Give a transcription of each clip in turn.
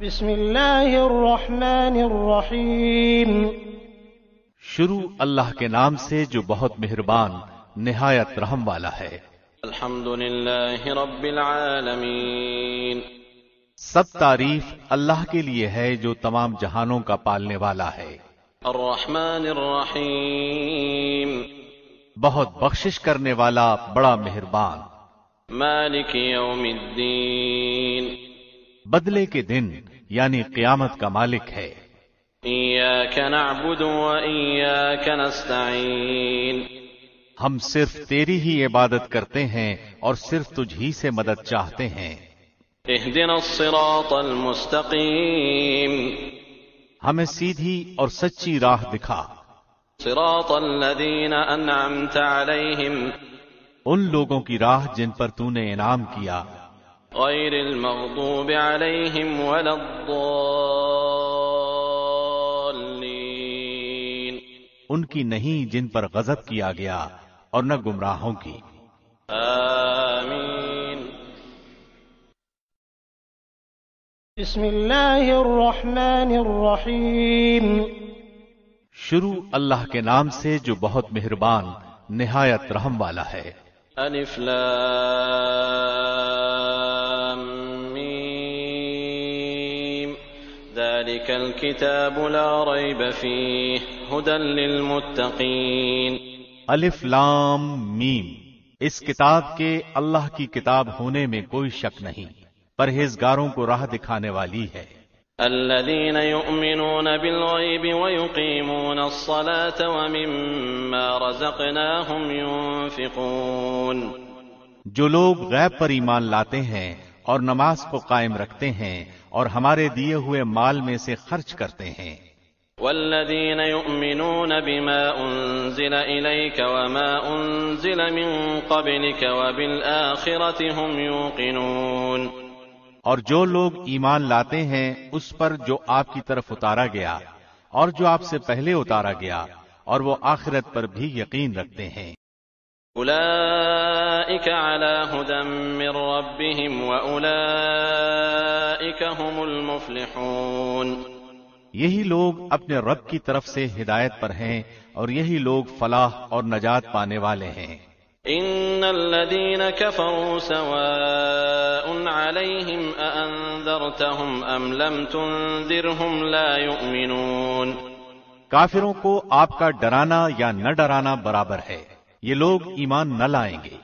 بسم اللہ الرحمن الرحیم۔ شروع اللہ کے نام سے جو بہت مہربان نہایت رحم والا ہے۔ الحمد للہ رب العالمین۔ سب تعریف اللہ کے لیے ہے جو تمام جہانوں کا پالنے والا ہے۔ الرحمن الرحیم۔ بہت بخشش کرنے والا بڑا مہربان۔ مالک یوم الدین۔ بدلے کے دن یعنی قیامت کا مالک ہے۔ ایاک نعبد و ایاک نستعین۔ ہم صرف تیری ہی عبادت کرتے ہیں اور صرف تجھ ہی سے مدد چاہتے ہیں۔ اہدنا الصراط المستقیم۔ ہمیں سیدھی اور سچی راہ دکھا۔ صراط الذین انعمت علیہم۔ ان لوگوں کی راہ جن پر تو نے انعام کیا۔ غیر المغضوب علیہم ولا الضالین۔ ان کی نہیں جن پر غضب کیا گیا اور نہ گمراہوں کی۔ آمین۔ بسم اللہ الرحمن الرحیم۔ شروع اللہ کے نام سے جو بہت مہربان نہایت رحم والا ہے۔ الف لام میم۔ ذلك الكتاب لا ریب فیہ ھدی للمتقین۔ الف لام میم، اس کتاب کے اللہ کی کتاب ہونے میں کوئی شک نہیں، پرہیزگاروں کو راہ دکھانے والی ہے۔ الذين يؤمنون بالغيب ويقيمون الصلاة ومما رزقناهم ينفقون۔ جو لوگ غیب پر ایمان لاتے ہیں اور نماز کو قائم رکھتے ہیں اور ہمارے دیے ہوئے مال میں سے خرچ کرتے ہیں۔ والذين يؤمنون بما أنزل إليك وما أنزل من قبلك وبالآخرة هم يوقنون۔ اور جو لوگ ایمان لاتے ہیں اس پر جو آپ کی طرف اتارا گیا اور جو آپ سے پہلے اتارا گیا، اور وہ آخرت پر بھی یقین رکھتے ہیں۔ أولئك على هدى من ربهم وأولئك هم المفلحون۔ یہی لوگ اپنے رب کی طرف سے ہدایت پر ہیں اور یہی لوگ فلاح اور نجات پانے والے ہیں۔ ان الذين كفروا سواء عليهم أأنذرتهم ام لم تنذرهم لا يؤمنون۔ کافروں کو آپ کا ڈرانا یا نہ ڈرانا برابر ہے، یہ لوگ ایمان نہ لائیں گے۔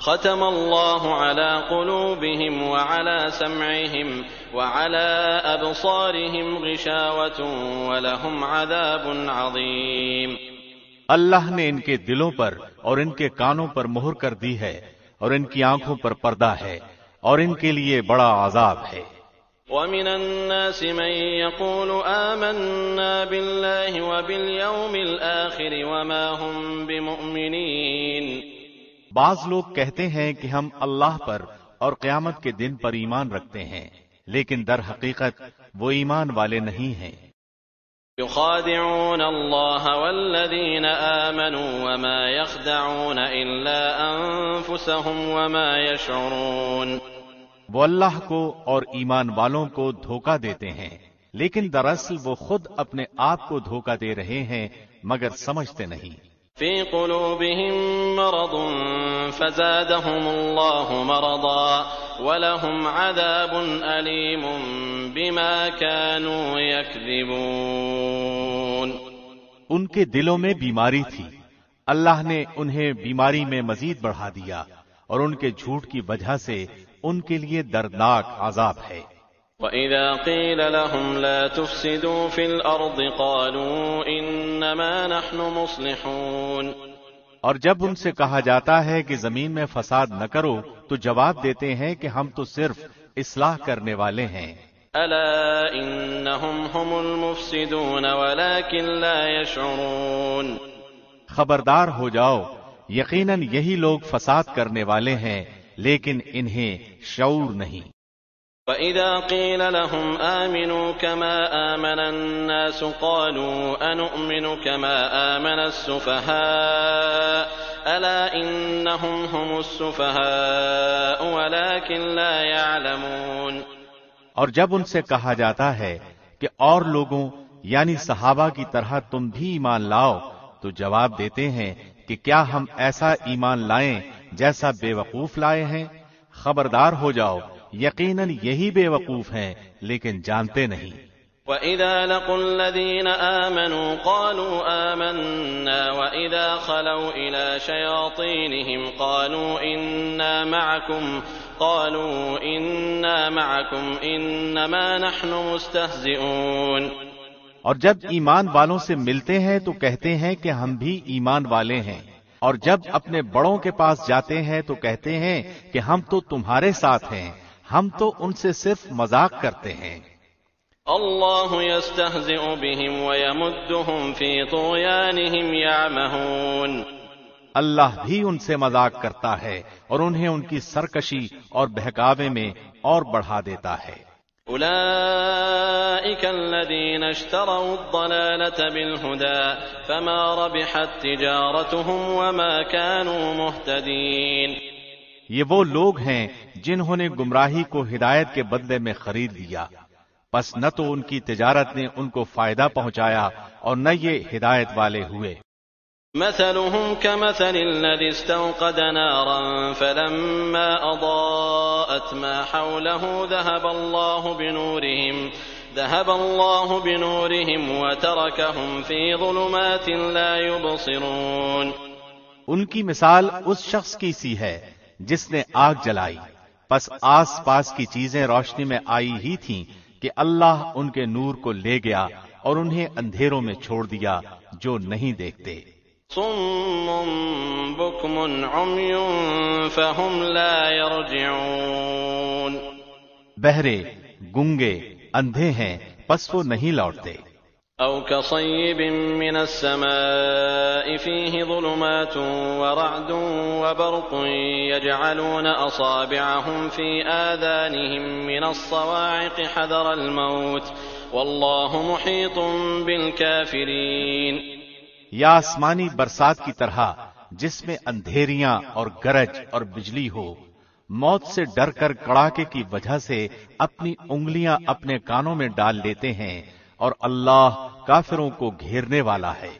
ختم اللہ على قلوبهم وعلى سمعهم وعلى أبصارهم غشاوة ولهم عذاب عظيم۔ اللہ نے ان کے دلوں پر اور ان کے کانوں پر مہر کر دی ہے اور ان کی آنکھوں پر پردہ ہے اور ان کے لیے بڑا عذاب ہے۔ وَمِنَ النَّاسِ مَن يَقُولُ آمَنَّا بِاللَّهِ وَبِالْيَوْمِ الْآخِرِ وَمَا هُم بِمُؤْمِنِينَ۔ بعض لوگ کہتے ہیں کہ ہم اللہ پر اور قیامت کے دن پر ایمان رکھتے ہیں، لیکن در حقیقت وہ ایمان والے نہیں ہیں۔ يخادعون الله والذين آمنوا وما يخدعون إلا أنفسهم وما يشعرون۔ وہ اللہ کو اور ایمان والوں کو دھوکہ دیتے ہیں، لیکن دراصل وہ خود اپنے آپ کو دھوکہ دے رہے ہیں مگر سمجھتے نہیں۔ في قلوبهم مرض فزادهم الله مرضا ولهم عذاب أليم بما كانوا يكذبون۔ ان کے دلوں میں بیماری تھی، اللہ نے انہیں بیماری میں مزید بڑھا دیا اور ان کے جھوٹ کی وجہ سے ان کے لیے دردناک عذاب ہے۔ وَإِذَا قِيلَ لَهُمْ لَا تُفْسِدُوا فِي الْأَرْضِ قَالُوا إِنَّمَا نَحْنُ مُصْلِحُونَ۔ اور جب ان سے کہا جاتا ہے کہ زمین میں فساد نہ کرو تو جواب دیتے ہیں کہ ہم تو صرف اصلاح کرنے والے ہیں۔ أَلَا إِنَّهُمْ هُمُ الْمُفْسِدُونَ وَلَكِنْ لَا يَشْعُرُونَ۔ خبردار ہو جاؤ، یقیناً یہی لوگ فساد کرنے والے ہیں لیکن انہیں شعور نہیں۔ وَإِذَا قِيلَ لَهُمْ آمِنُوا كَمَا آمَنَ النَّاسُ قَالُوا أَنُؤْمِنُ كَمَا آمَنَ السُّفَهَاءُ أَلَا إِنَّهُمْ هُمُ السُّفَهَاءُ وَلَكِنْ لَا يَعْلَمُونَ۔ اور جب ان سے کہا جاتا ہے کہ اور لوگوں یعنی صحابہ کی طرح تم بھی ایمان لاؤ تو جواب دیتے ہیں کہ کیا ہم ایسا ایمان لائیں جیسا بے وقوف لائے ہیں؟ خبردار ہو جاؤ، یقیناً یہی بے وقوف ہیں لیکن جانتے نہیں۔ وَإِذَا لَقُوا الَّذِينَ آمَنُوا قَالُوا آمَنَّا وَإِذَا خَلَوْا إِلَى شَيَاطِينِهِمْ قَالُوا إِنَّا مَعَكُمْ إِنَّمَا نَحْنُ مُسْتَهْزِئُونَ۔ اور جب ایمان والوں سے ملتے ہیں تو کہتے ہیں کہ ہم بھی ایمان والے ہیں، اور جب اپنے بڑوں کے پاس جاتے ہیں تو کہتے ہیں کہ ہم تو تمہارے ساتھ ہیں، ہم تو ان سے صرف مذاق کرتے ہیں۔ اللہ یستہزئ بہم ویمدہم فی طغیانہم یعمہون۔ اللہ بھی ان سے مذاق کرتا ہے اور انہیں ان کی سرکشی اور بہکاوے میں اور بڑھا دیتا ہے۔ اولئک الذین اشتروا الضلالة بالہدى فما ربحت تجارتہم وما كانوا مہتدین۔ یہ وہ لوگ ہیں جنہوں نے گمراہی کو ہدایت کے بدلے میں خرید لیا، بس نہ تو ان کی تجارت نے ان کو فائدہ پہنچایا اور نہ یہ ہدایت والے ہوئے۔ مثلهم كمثل الذي استوقد نارا فلما أضاءت ما حوله ذهب الله بنورهم وتركهم في ظلمات لا يبصرون۔ ان کی مثال اس شخص کی سی ہے جس نے آگ جلائی، پس آس پاس کی چیزیں روشنی میں آئی ہی تھیں کہ اللہ ان کے نور کو لے گیا اور انہیں اندھیروں میں چھوڑ دیا جو نہیں دیکھتے۔ صم بکم عمی فہم لا یرجعون۔ بہرے، گنگے، اندھے ہیں پس وہ نہیں لوٹتے۔ او کصیب من السماء فیہ ظلمات ورعد وبرق یجعلون اصابعهم فی آذانهم من الصواعق حذر الموت واللہ محیط بالکافرین۔ یا آسمانی برسات کی طرح جس میں اندھیریاں اور گرج اور بجلی ہو، موت سے ڈر کر کڑاکے کی وجہ سے اپنی انگلیاں اپنے کانوں میں ڈال لیتے ہیں، اور اللہ کافروں کو گھیرنے والا ہے۔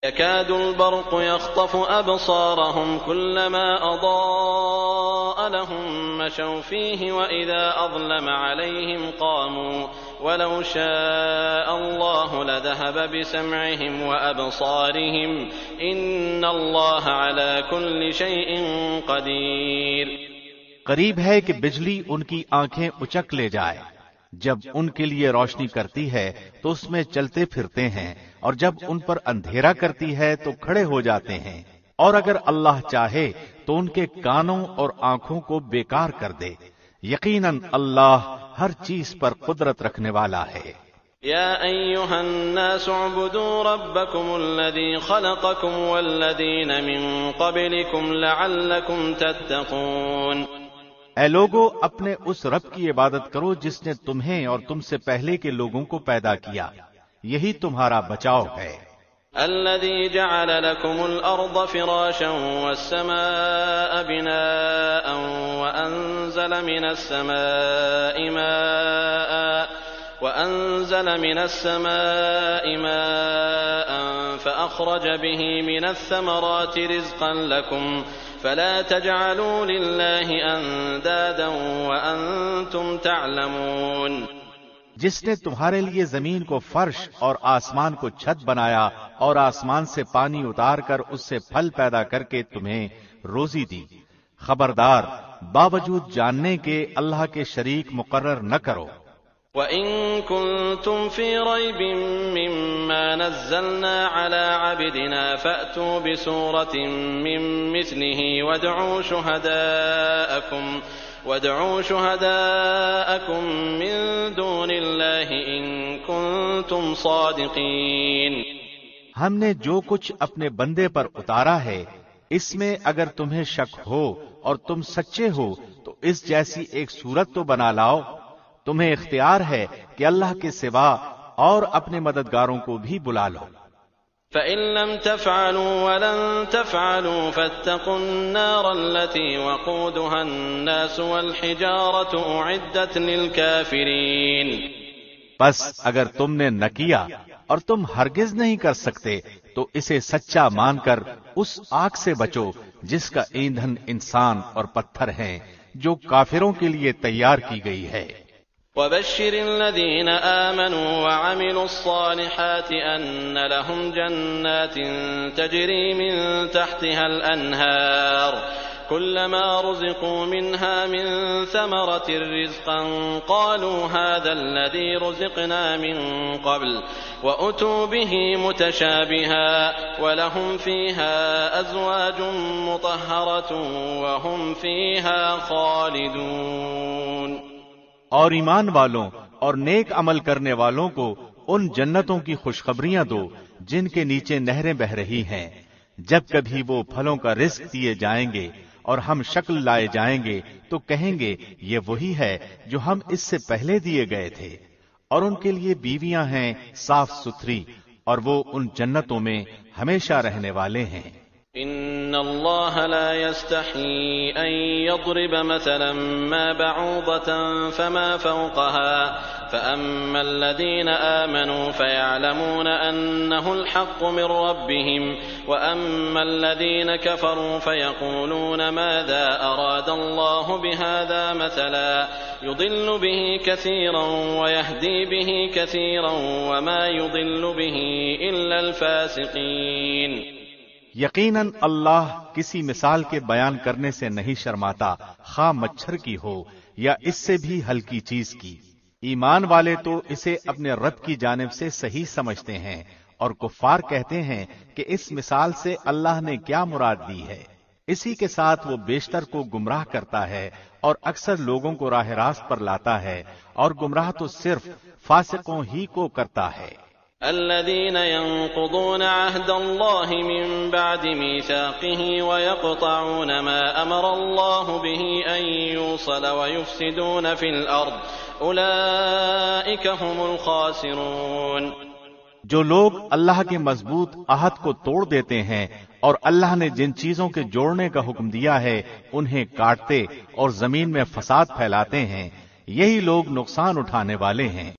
يكاد البرق يخطف أبصارهم كلما أضاء لهم مشوا فيه وإذا أظلم عليهم قاموا ولو شاء الله لذهب بسمعهم وأبصارهم إن الله على كل شيء قدير۔ قریب ہے کہ بجلی ان کی آنکھیں اچک لے جائے، جب ان کے لیے روشنی کرتی ہے تو اس میں چلتے پھرتے ہیں، اور جب ان پر اندھیرا کرتی ہے تو کھڑے ہو جاتے ہیں، اور اگر اللہ چاہے تو ان کے کانوں اور آنکھوں کو بیکار کر دے۔ یقیناً اللہ ہر چیز پر قدرت رکھنے والا ہے۔ یا ایھا الناس اعبدوا ربکم الذی خلقکم والذین من قبلکم لعلکم تتقون۔ اے لوگو، اپنے اس رب کی عبادت کرو جس نے تمہیں اور تم سے پہلے کے لوگوں کو پیدا کیا، یہی تمہارا بچاؤ ہے۔ الذي جعل لكم الأرض فراشا والسماء بناء وأنزل من السماء ماء فأخرج به من الثمرات رزقا لكم فلا تجعلوا لله أندادا وأنتم تعلمون۔ جس نے تمہارے لیے زمین کو فرش اور آسمان کو چھت بنایا اور آسمان سے پانی اتار کر اس سے پھل پیدا کر کے تمہیں روزی دی، خبردار باوجود جاننے کے اللہ کے شریک مقرر نہ کرو۔ وَإِن كُنتُمْ فِي رَيْبٍ مِّمَّا نَزَّلْنَا عَلَىٰ عَبْدِنَا فَأْتُوا بِسُورَةٍ مِّن مِّثْلِهِ وَادْعُوا شُهَدَاءَكُم مِّن دُونِ اللَّهِ إِن كُنتُمْ صَادِقِينَ۔ ہم نے جو کچھ اپنے بندے پر اتارا ہے، اس میں اگر تمہیں شک ہو اور تم سچے ہو تو اس جیسی ایک صورت تو بنا لاؤ۔ تمہیں اختیار ہے کہ اللہ کے سوا اور اپنے مددگاروں کو بھی بلا لو۔ فإن لم تفعلوا ولن تفعلوا فاتقوا النار التي وقودها الناس والحجارة أعدت للكافرين۔ بس اگر تم نے نہ کیا اور تم ہرگز نہیں کر سکتے تو اسے سچا مان کر اس آگ سے بچو جس کا ایندھن انسان اور پتھر ہیں، جو کافروں کے لیے تیار کی گئی ہے۔ وبشر الذين آمنوا وعملوا الصالحات أن لهم جنات تجري من تحتها الأنهار كلما رزقوا منها من ثمرة رزقا قالوا هذا الذي رزقنا من قبل وأتوا به متشابها ولهم فيها أزواج مطهرة وهم فيها خالدون۔ اور ایمان والوں اور نیک عمل کرنے والوں کو ان جنتوں کی خوشخبریاں دو جن کے نیچے نہریں بہ رہی ہیں، جب کبھی وہ پھلوں کا رزق دیے جائیں گے اور ہم شکل لائے جائیں گے تو کہیں گے یہ وہی ہے جو ہم اس سے پہلے دیے گئے تھے، اور ان کے لیے بیویاں ہیں صاف ستھری اور وہ ان جنتوں میں ہمیشہ رہنے والے ہیں۔ ان اللہ لا يستحی ان يضرب مثلا ما بعوضة فما فوقها فأما الذين آمنوا فيعلمون أنه الحق من ربهم وأما الذين كفروا فيقولون ماذا أراد الله بهذا مثلا يضل به كثيرا ويهدي به كثيرا وما يضل به إلا الفاسقين۔ یقیناً اللہ کسی مثال کے بیان کرنے سے نہیں شرماتا، خواہ مچھر کی ہو یا اس سے بھی ہلکی چیز کی۔ ایمان والے تو اسے اپنے رب کی جانب سے صحیح سمجھتے ہیں، اور کفار کہتے ہیں کہ اس مثال سے اللہ نے کیا مراد دی ہے۔ اسی کے ساتھ وہ بیشتر کو گمراہ کرتا ہے اور اکثر لوگوں کو راہ راست پر لاتا ہے، اور گمراہ تو صرف فاسقوں ہی کو کرتا ہے۔ الذين ينقضون عهد الله من بعد ميثاقه ويقطعون ما أمر الله به أن يوصل ويفسدون في الأرض أولئك هم الخاسرون۔ جو لوگ اللہ کے مضبوط عہد کو توڑ دیتے ہیں اور اللہ نے جن چیزوں کے جوڑنے کا حکم دیا ہے انہیں کاٹتے اور زمین میں فساد پھیلاتے ہیں، یہی لوگ نقصان اٹھانے والے ہیں۔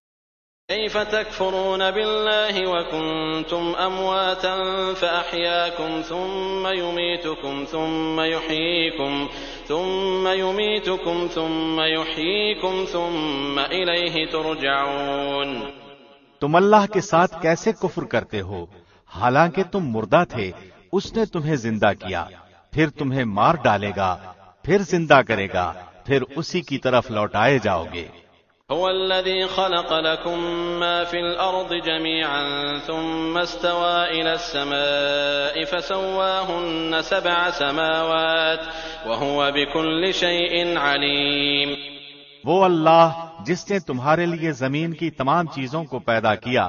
كيف تكفرون بالله وكنتم أمواتا فأحياكم ثم يميتكم ثم يحييكم ثم إليه ترجعون۔ تم اللہ کے ساتھ کیسے کفر کرتے ہو حالانکہ تم مردہ تھے، اس نے تمہیں زندہ کیا، پھر تمہیں مار ڈالے گا، پھر زندہ کرے گا، پھر اسی کی طرف لوٹائے جاؤ گے۔ هو الذي خلق لكم ما في الأرض جميعا ثم استوى إلى السماء فسواهن 7 سماوات وهو بكل شيء عليم۔ وہ اللہ جس نے تمہارے لیے زمین کی تمام چیزوں کو پیدا کیا،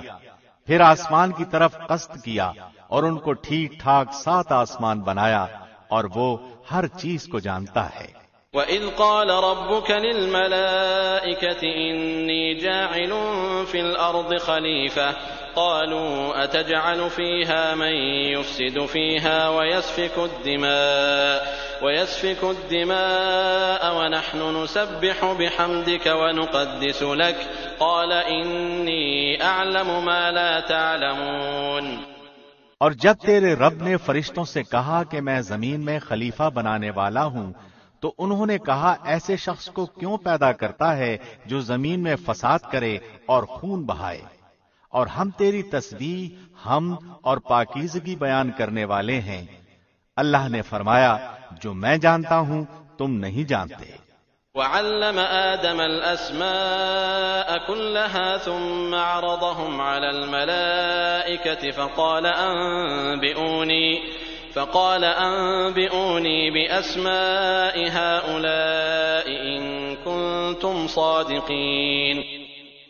پھر آسمان کی طرف قصد کیا اور ان کو ٹھیک ٹھاک 7 آسمان بنایا، اور وہ ہر چیز کو جانتا ہے۔ وَإِذْ قَالَ رَبُّكَ لِلْمَلَائِكَةِ إِنِّي جَاعِلٌ فِي الْأَرْضِ خَلِيفَةً قَالُوا أَتَجْعَلُ فِيهَا مَن يُفْسِدُ فِيهَا وَيَسْفِكُ الدِّمَاءَ وَنَحْنُ نُسَبِّحُ بِحَمْدِكَ وَنُقَدِّسُ لَكَ قَالَ إِنِّي أَعْلَمُ مَا لَا تَعْلَمُونَ۔ اور جب تیرے رب نے فرشتوں سے کہا کہ میں زمین میں خلیفہ بنانے والا ہوں، تو انہوں نے کہا ایسے شخص کو کیوں پیدا کرتا ہے جو زمین میں فساد کرے اور خون بہائے، اور ہم تیری تسبیح، حمد اور پاکیزگی بیان کرنے والے ہیں۔ اللہ نے فرمایا جو میں جانتا ہوں تم نہیں جانتے۔ وعلم آدم الأسماء كلها ثم عرضهم على الملائكة فقال أنبئوني بأسماء هؤلاء إن كنتم صادقين۔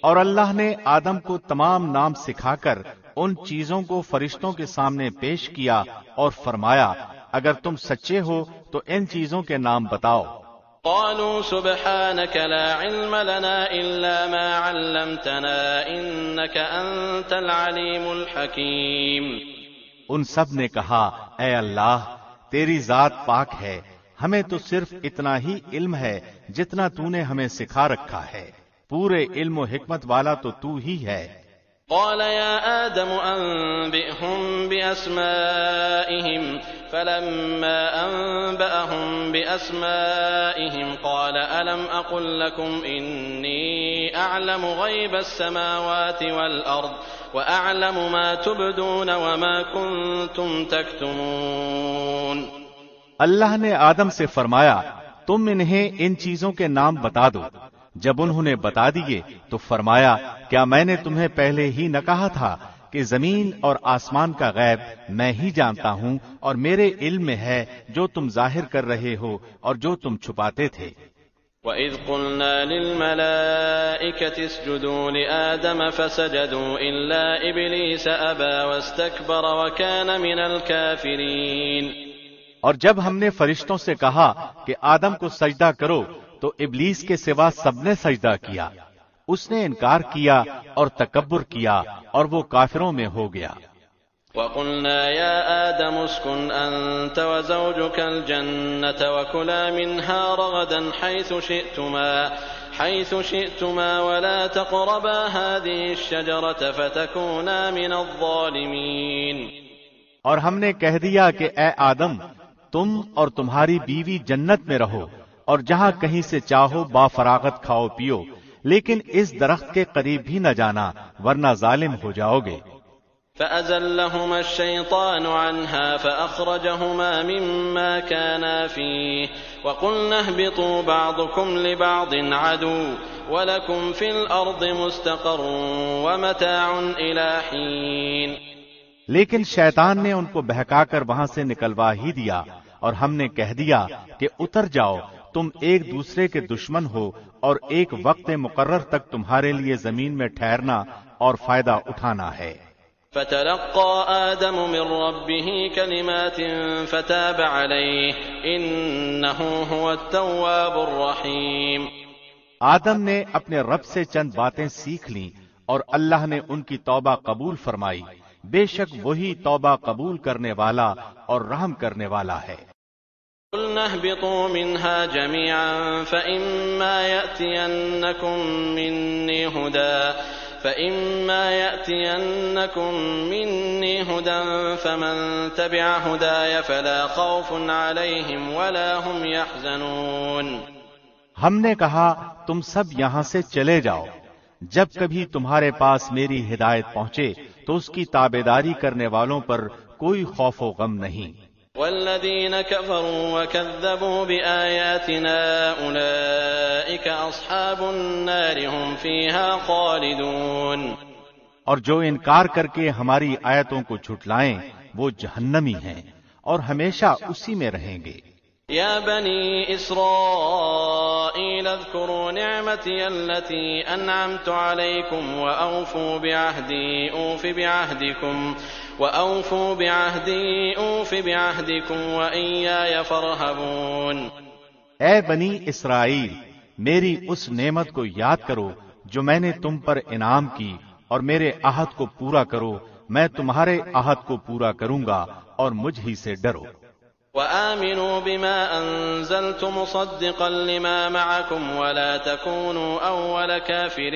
اور اللہ نے آدم کو تمام نام سکھا کر ان چیزوں کو فرشتوں کے سامنے پیش کیا اور فرمایا اگر تم سچے ہو تو ان چیزوں کے نام بتاؤ۔ قالوا سبحانك لا علم لنا إلا ما علمتنا إنك أنت العليم الحكيم۔ ان سب نے کہا اے اللہ تیری ذات پاک ہے، ہمیں تو صرف اتنا ہی علم ہے جتنا تو نے ہمیں سکھا رکھا ہے، پورے علم و حکمت والا تو تو ہی ہے۔ قال يا آدم أنبئهم بأسمائهم فلما أنبأهم بأسمائهم قال ألم أقل لكم إني أعلم غيب السماوات والأرض وأعلم ما تبدون وما كنتم تكتمون۔ اللہ نے آدم سے فرمایا تم انہیں ان چیزوں کے نام بتا دو۔ جب انہوں نے بتا دیے تو فرمایا کیا میں نے تمہیں پہلے ہی نہ کہا تھا کہ زمین اور آسمان کا غیب میں ہی جانتا ہوں اور میرے علم میں ہے جو تم ظاہر کر رہے ہو اور جو تم چھپاتے تھے۔ وَإِذْ قُلْنَا لِلْمَلَائِكَةِ اسْجُدُوا لِآدَمَ فَسَجَدُوا إِلَّا إِبْلِيسَ أَبَى وَاسْتَكْبَرَ وَكَانَ مِنَ الْكَافِرِينَ۔ اور جب ہم نے فرشتوں سے کہا کہ آدم کو سجدہ کرو تو ابلیس کے سوا سب نے سجدہ کیا، اس نے انکار کیا اور تکبر کیا اور وہ کافروں میں ہو گیا۔ وَقُلْنَا يَا آدَمُ اسْكُنْ أَنْتَ وَزَوْجُكَ الْجَنَّةَ وَكُلَا مِنْهَا رَغَدًا حَيْثُ شِئْتُمَا وَلَا تَقْرَبَا هَذِهِ الشَّجَرَةَ فَتَكُونَا مِنَ الظَّالِمِينَ۔ اور ہم نے کہہ دیا کہ اے آدم تم اور تمہاری بیوی جنت میں رہو اور جہاں کہیں سے چاہو با فراغت کھاؤ پیو، لیکن اس درخت کے قریب بھی نہ جانا ورنہ ظالم ہو جاؤ گے۔ فَأَزَلَّهُمَا الشَّيْطَانُ عَنْهَا فَأَخْرَجَهُمَا مِمَّا كَانَا فِيهِ وَقُلْنَا اهْبِطُوا بَعْضُكُمْ لِبَعْضٍ عَدُوٌّ وَلَكُمْ فِي الْأَرْضِ مُسْتَقَرٌّ وَمَتَاعٌ إِلَىٰ حِينٍ۔ لیکن شیطان نے ان کو بہکا کر وہاں سے نکلوا ہی دیا اور ہم نے کہہ دیا کہ اتر جاؤ، تم ایک دوسرے کے دشمن ہو اور ایک وقت مقرر تک تمہارے لیے زمین میں ٹھہرنا اور فائدہ اٹھانا ہے۔ فَتَلَقَّى آدَمُ مِن رَّبِّهِ كَلِمَاتٍ فَتَابَ عَلَيْهِ إِنَّهُ هُوَ التَّوَّابُ الرَّحِيمُ۔ آدم نے اپنے رب سے چند باتیں سیکھ لیں اور اللہ نے ان کی توبہ قبول فرمائی، بے شک وہی توبہ قبول کرنے والا اور رحم کرنے والا ہے۔ قُلْنَا اهْبِطُوا مِنْهَا جَمِيعًا فَإِمَّا يَأْتِيَنَّكُم مِّنِّي هُدًى فَمَن تَبِعَ هُدَايَ فَلَا خَوْفٌ عَلَيْهِمْ وَلَا هُمْ يَحْزَنُونَ۔ ہم نے کہا تم سب یہاں سے چلے جاؤ، جب کبھی تمہارے پاس میری ہدایت پہنچے تو اس کی تابعداری کرنے والوں پر کوئی خوف و غم نہیں۔ وَالَّذِينَ كَفَرُوا وَكَذَّبُوا بِآيَاتِنَا أُولَئِكَ أَصْحَابُ النَّارِ هُمْ فِيهَا خَالِدُونَ۔ اور جو انکار کر کے ہماری آیتوں کو جھٹلائیں وہ جہنمی ہیں اور ہمیشہ اسی میں رہیں گے۔ يَا بَنِي إِسْرَائِيلَ اذْكُرُوا نِعْمَتِيَ الَّتِي أَنْعَمْتُ عَلَيْكُمْ وَأَوْفُوا بِعَهْدِي أُوفِ بِعَهْدِكُمْ وَإِيَّايَ فَارْهَبُونِ۔ اے بنی اسرائیل میری اس نعمت کو یاد کرو جو میں نے تم پر انعام کی اور میرے عہد کو پورا کرو، میں تمہارے عہد کو پورا کروں گا اور مجھ ہی سے ڈرو۔ وَآمِنُوا بِمَا أَنزَلْتُ مُصَدِّقًا لِمَا مَعَكُمْ وَلَا تَكُونُوا أَوَّلَ كَافِرٍ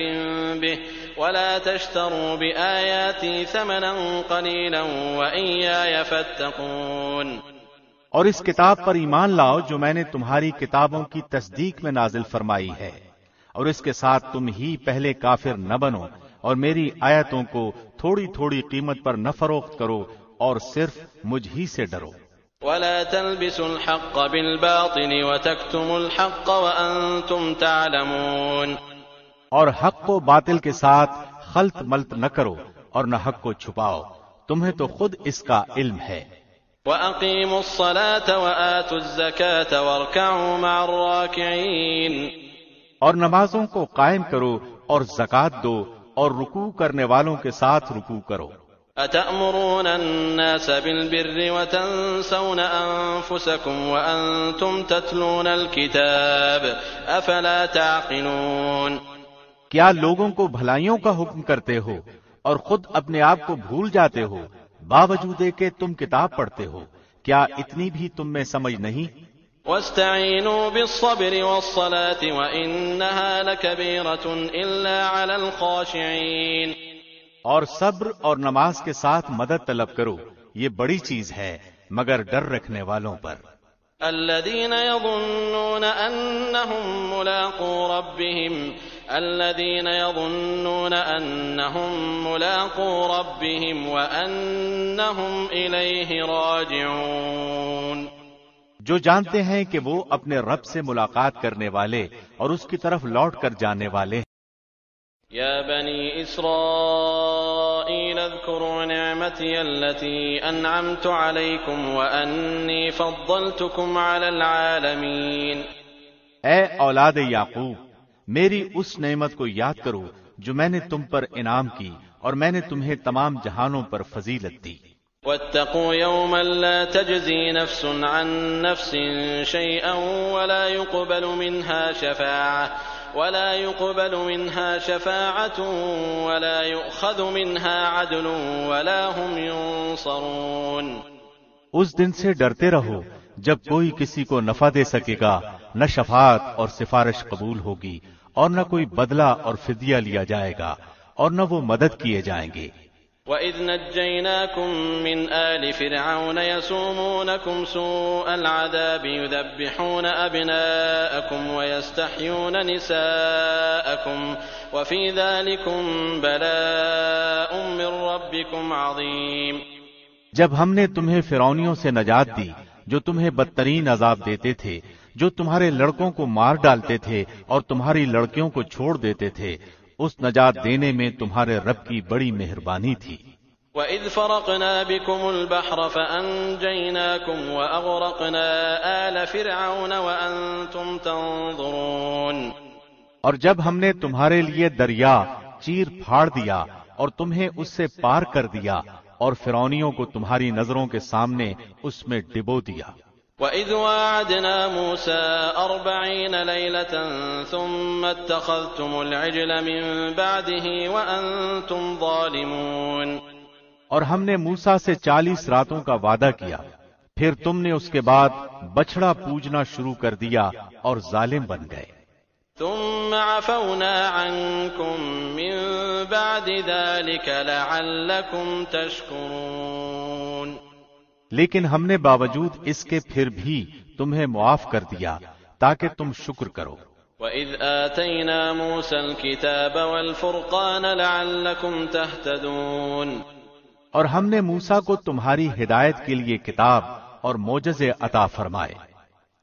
بِهِ وَلَا تَشْتَرُوا بِآيَاتِي ثَمَنًا قَلِيلًا وَإِيَّايَ فَاتَّقُونِ۔ اور اس کتاب پر ایمان لاؤ جو میں نے تمہاری کتابوں کی تصدیق میں نازل فرمائی ہے، اور اس کے ساتھ تم ہی پہلے کافر نہ بنو اور میری آیتوں کو تھوڑی تھوڑی قیمت پر نہ فروخت کرو اور صرف مجھ ہی سے ڈرو۔ وَلَا تَلْبِسُوا الْحَقَّ بِالْبَاطِلِ وَتَكْتُمُوا الْحَقَّ وَأَنْتُمْ تَعْلَمُونَ۔ اور حق کو باطل کے ساتھ خلط ملط نہ کرو اور نہ حق کو چھپاؤ، تمہیں تو خود اس کا علم ہے۔ وَأَقِيمُوا الصَّلَاةَ وَآتُوا الزَّكَاةَ وَارْكَعُوا مَعَ الرَّاكِعِينَ۔ اور نمازوں کو قائم کرو اور زکوٰۃ دو اور رکوع کرنے والوں کے ساتھ رکوع کرو۔ أَتَأْمُرُونَ النَّاسَ بِالْبِرِّ وَتَنْسَوْنَ أَنفُسَكُمْ وَأَنْتُمْ تَتْلُونَ الْكِتَابَ أَفَلَا تَعْقِلُونَ۔ کیا لوگوں کو بھلائیوں کا حکم کرتے ہو اور خود اپنے آپ کو بھول جاتے ہو، باوجود کہ تم کتاب پڑھتے ہو، کیا اتنی بھی تم میں سمجھ نہیں؟ واستعینوا بالصبر والصلاة وإنها لكبيرة إلا على الخاشعين، اور صبر اور نماز کے ساتھ مدد طلب کرو، یہ بڑی چیز ہے مگر ڈر رکھنے والوں پر۔ الذين يظنون أنهم ملاقو ربهم وأنهم إليه راجعون، جو جانتے ہیں کہ وہ اپنے رب سے ملاقات کرنے والے اور اس کی طرف لوٹ کر جانے والے ہیں۔ يا بني إسرائيل اذكروا نعمتي التي أنعمت عليكم وأني فضلتكم على العالمين، اے اولاد یعقوب، میری اس نعمت کو یاد کرو جو میں نے تم پر انعام کی اور میں نے تمہیں تمام جہانوں پر فضیلت دی۔ واتقوا يوما لا تجزي نفس عن نفس شيئا ولا يقبل منها شفاعة ولا يؤخذ منها عدل ولا هم ينصرون۔ اس دن سے ڈرتے رہو جب کوئی کسی کو نفع دے سکے گا، نہ شفاعت اور سفارش قبول ہوگی اور نہ کوئی بدلہ اور فدیہ لیا جائے گا اور نہ وہ مدد کیے جائیں گے۔ وَإِذْ نَجَّيْنَاكُمْ مِنْ آلِ فِرْعَوْنَ يَسُومُونَكُمْ سُوءَ الْعَذَابِ يُذَبِّحُونَ أَبْنَاءَكُمْ وَيَسْتَحْيُونَ نِسَاءَكُمْ وَفِي ذَلِكُمْ بَلَاءٌ مِّن رَّبِّكُمْ عَظِيمٌ۔ جب ہم نے تمہیں فرعونیوں سے نجات دی جو تمہیں بدترین عذاب دیتے تھے، جو تمہارے لڑکوں کو مار ڈالتے تھے اور تمہاری لڑکیوں کو چھوڑ دیتے تھے، اس نجات دینے میں تمہارے رب کی بڑی مہربانی تھی۔ وَإِذْ فَرَقْنَا بِكُمُ الْبَحْرَ فَأَنْجَيْنَاكُمْ وَأَغْرَقْنَا آلَ فِرْعَوْنَ وَأَنْتُمْ تَنظُرُونَ، اور جب ہم نے تمہارے لیے دریا چیر پھاڑ دیا اور تمہیں اس سے پار کر دیا اور فرعونیوں کو تمہاری نظروں کے سامنے اس میں ڈبو دیا۔ وَإِذْ وَاعَدْنَا مُوسَىٰ 40 لَيْلَةً ثُمَّ اتَّخَذْتُمُ الْعِجْلَ مِن بَعْدِهِ وَأَنْتُمْ ظَالِمُونَ، اور ہم نے موسیٰ سے 40 راتوں کا وعدہ کیا، پھر تم نے اس کے بعد بچڑا پوجنا شروع کر دیا اور ظالم بن گئے۔ ثُمَّ عَفَوْنَا عَنْكُمْ مِن بَعْدِ ذَلِكَ لَعَلَّكُمْ تَشْكُرُونَ، لیکن ہم نے باوجود اس کے پھر بھی تمہیں معاف کر دیا تاکہ تم شکر کرو۔ وَإِذْ آتَيْنَا مُوسَى الْكِتَابَ وَالْفُرْقَانَ لَعَلَّكُمْ تَهْتَدُونَ، اور ہم نے موسیٰ کو تمہاری ہدایت کے لیے کتاب اور معجزے عطا فرمائے۔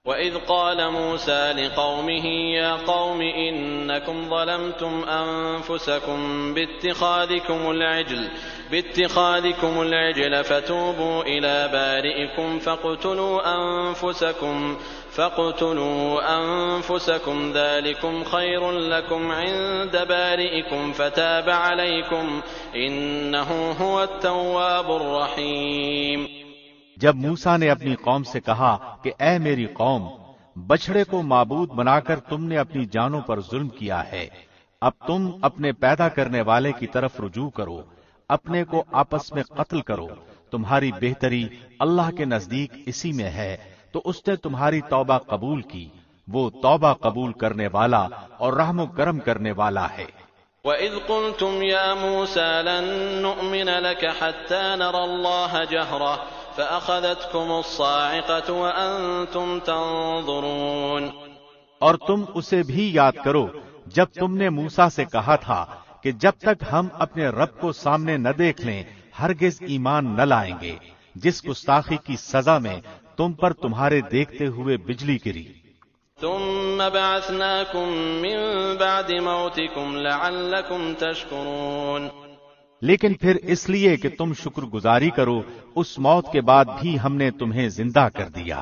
وَإِذْ قَالَ مُوسَىٰ لِقَوْمِهِ يَا قَوْمِ إِنَّكُمْ ظَلَمْتُمْ أَنفُسَكُمْ بِاتِّخَاذِكُمُ الْعِجْلَ فَتُوبُوا إِلَىٰ بَارِئِكُمْ فَاقْتُلُوا أَنفُسَكُمْ ذَلِكُمْ خَيْرٌ لَكُمْ عِندَ بَارِئِكُمْ فَتَابَ عَلَيْكُمْ إِنَّهُ هُوَ التَّوَّابُ الرَّحِيمُ۔ جب موسیٰ نے اپنی قوم سے کہا کہ اے میری قوم، بچڑے کو معبود بنا کر تم نے اپنی جانوں پر ظلم کیا ہے، اب تم اپنے پیدا کرنے والے کی طرف رجوع کرو، اپنے کو آپس میں قتل کرو، تمہاری بہتری اللہ کے نزدیک اسی میں ہے، تو اس نے تمہاری توبہ قبول کی، وہ توبہ قبول کرنے والا اور رحم و کرم کرنے والا ہے۔ وَإِذْ قُلْتُمْ يَا مُوسَىٰ لَن نُّؤْمِنَ لَكَ حَتَّىٰ نَرَى اللَّهَ جَهْرَةً فَأَخَذَتْكُمُ الصَّاعِقَةُ وَأَنْتُمْ تَنظُرُونَ، اور تم اسے بھی یاد کرو جب تم نے موسیٰ سے کہا تھا کہ جب تک ہم اپنے رب کو سامنے نہ دیکھ لیں ہرگز ایمان نہ لائیں گے، جس گستاخی کی سزا میں تم پر تمہارے دیکھتے ہوئے بجلی گری۔ ثُمَّ بَعَثْنَاكُم مِّن بَعْدِ مَوْتِكُمْ لَعَلَّكُمْ تَشْكُرُونَ، لیکن پھر اس لیے کہ تم شکر گزاری کرو اس موت کے بعد بھی ہم نے تمہیں زندہ کر دیا۔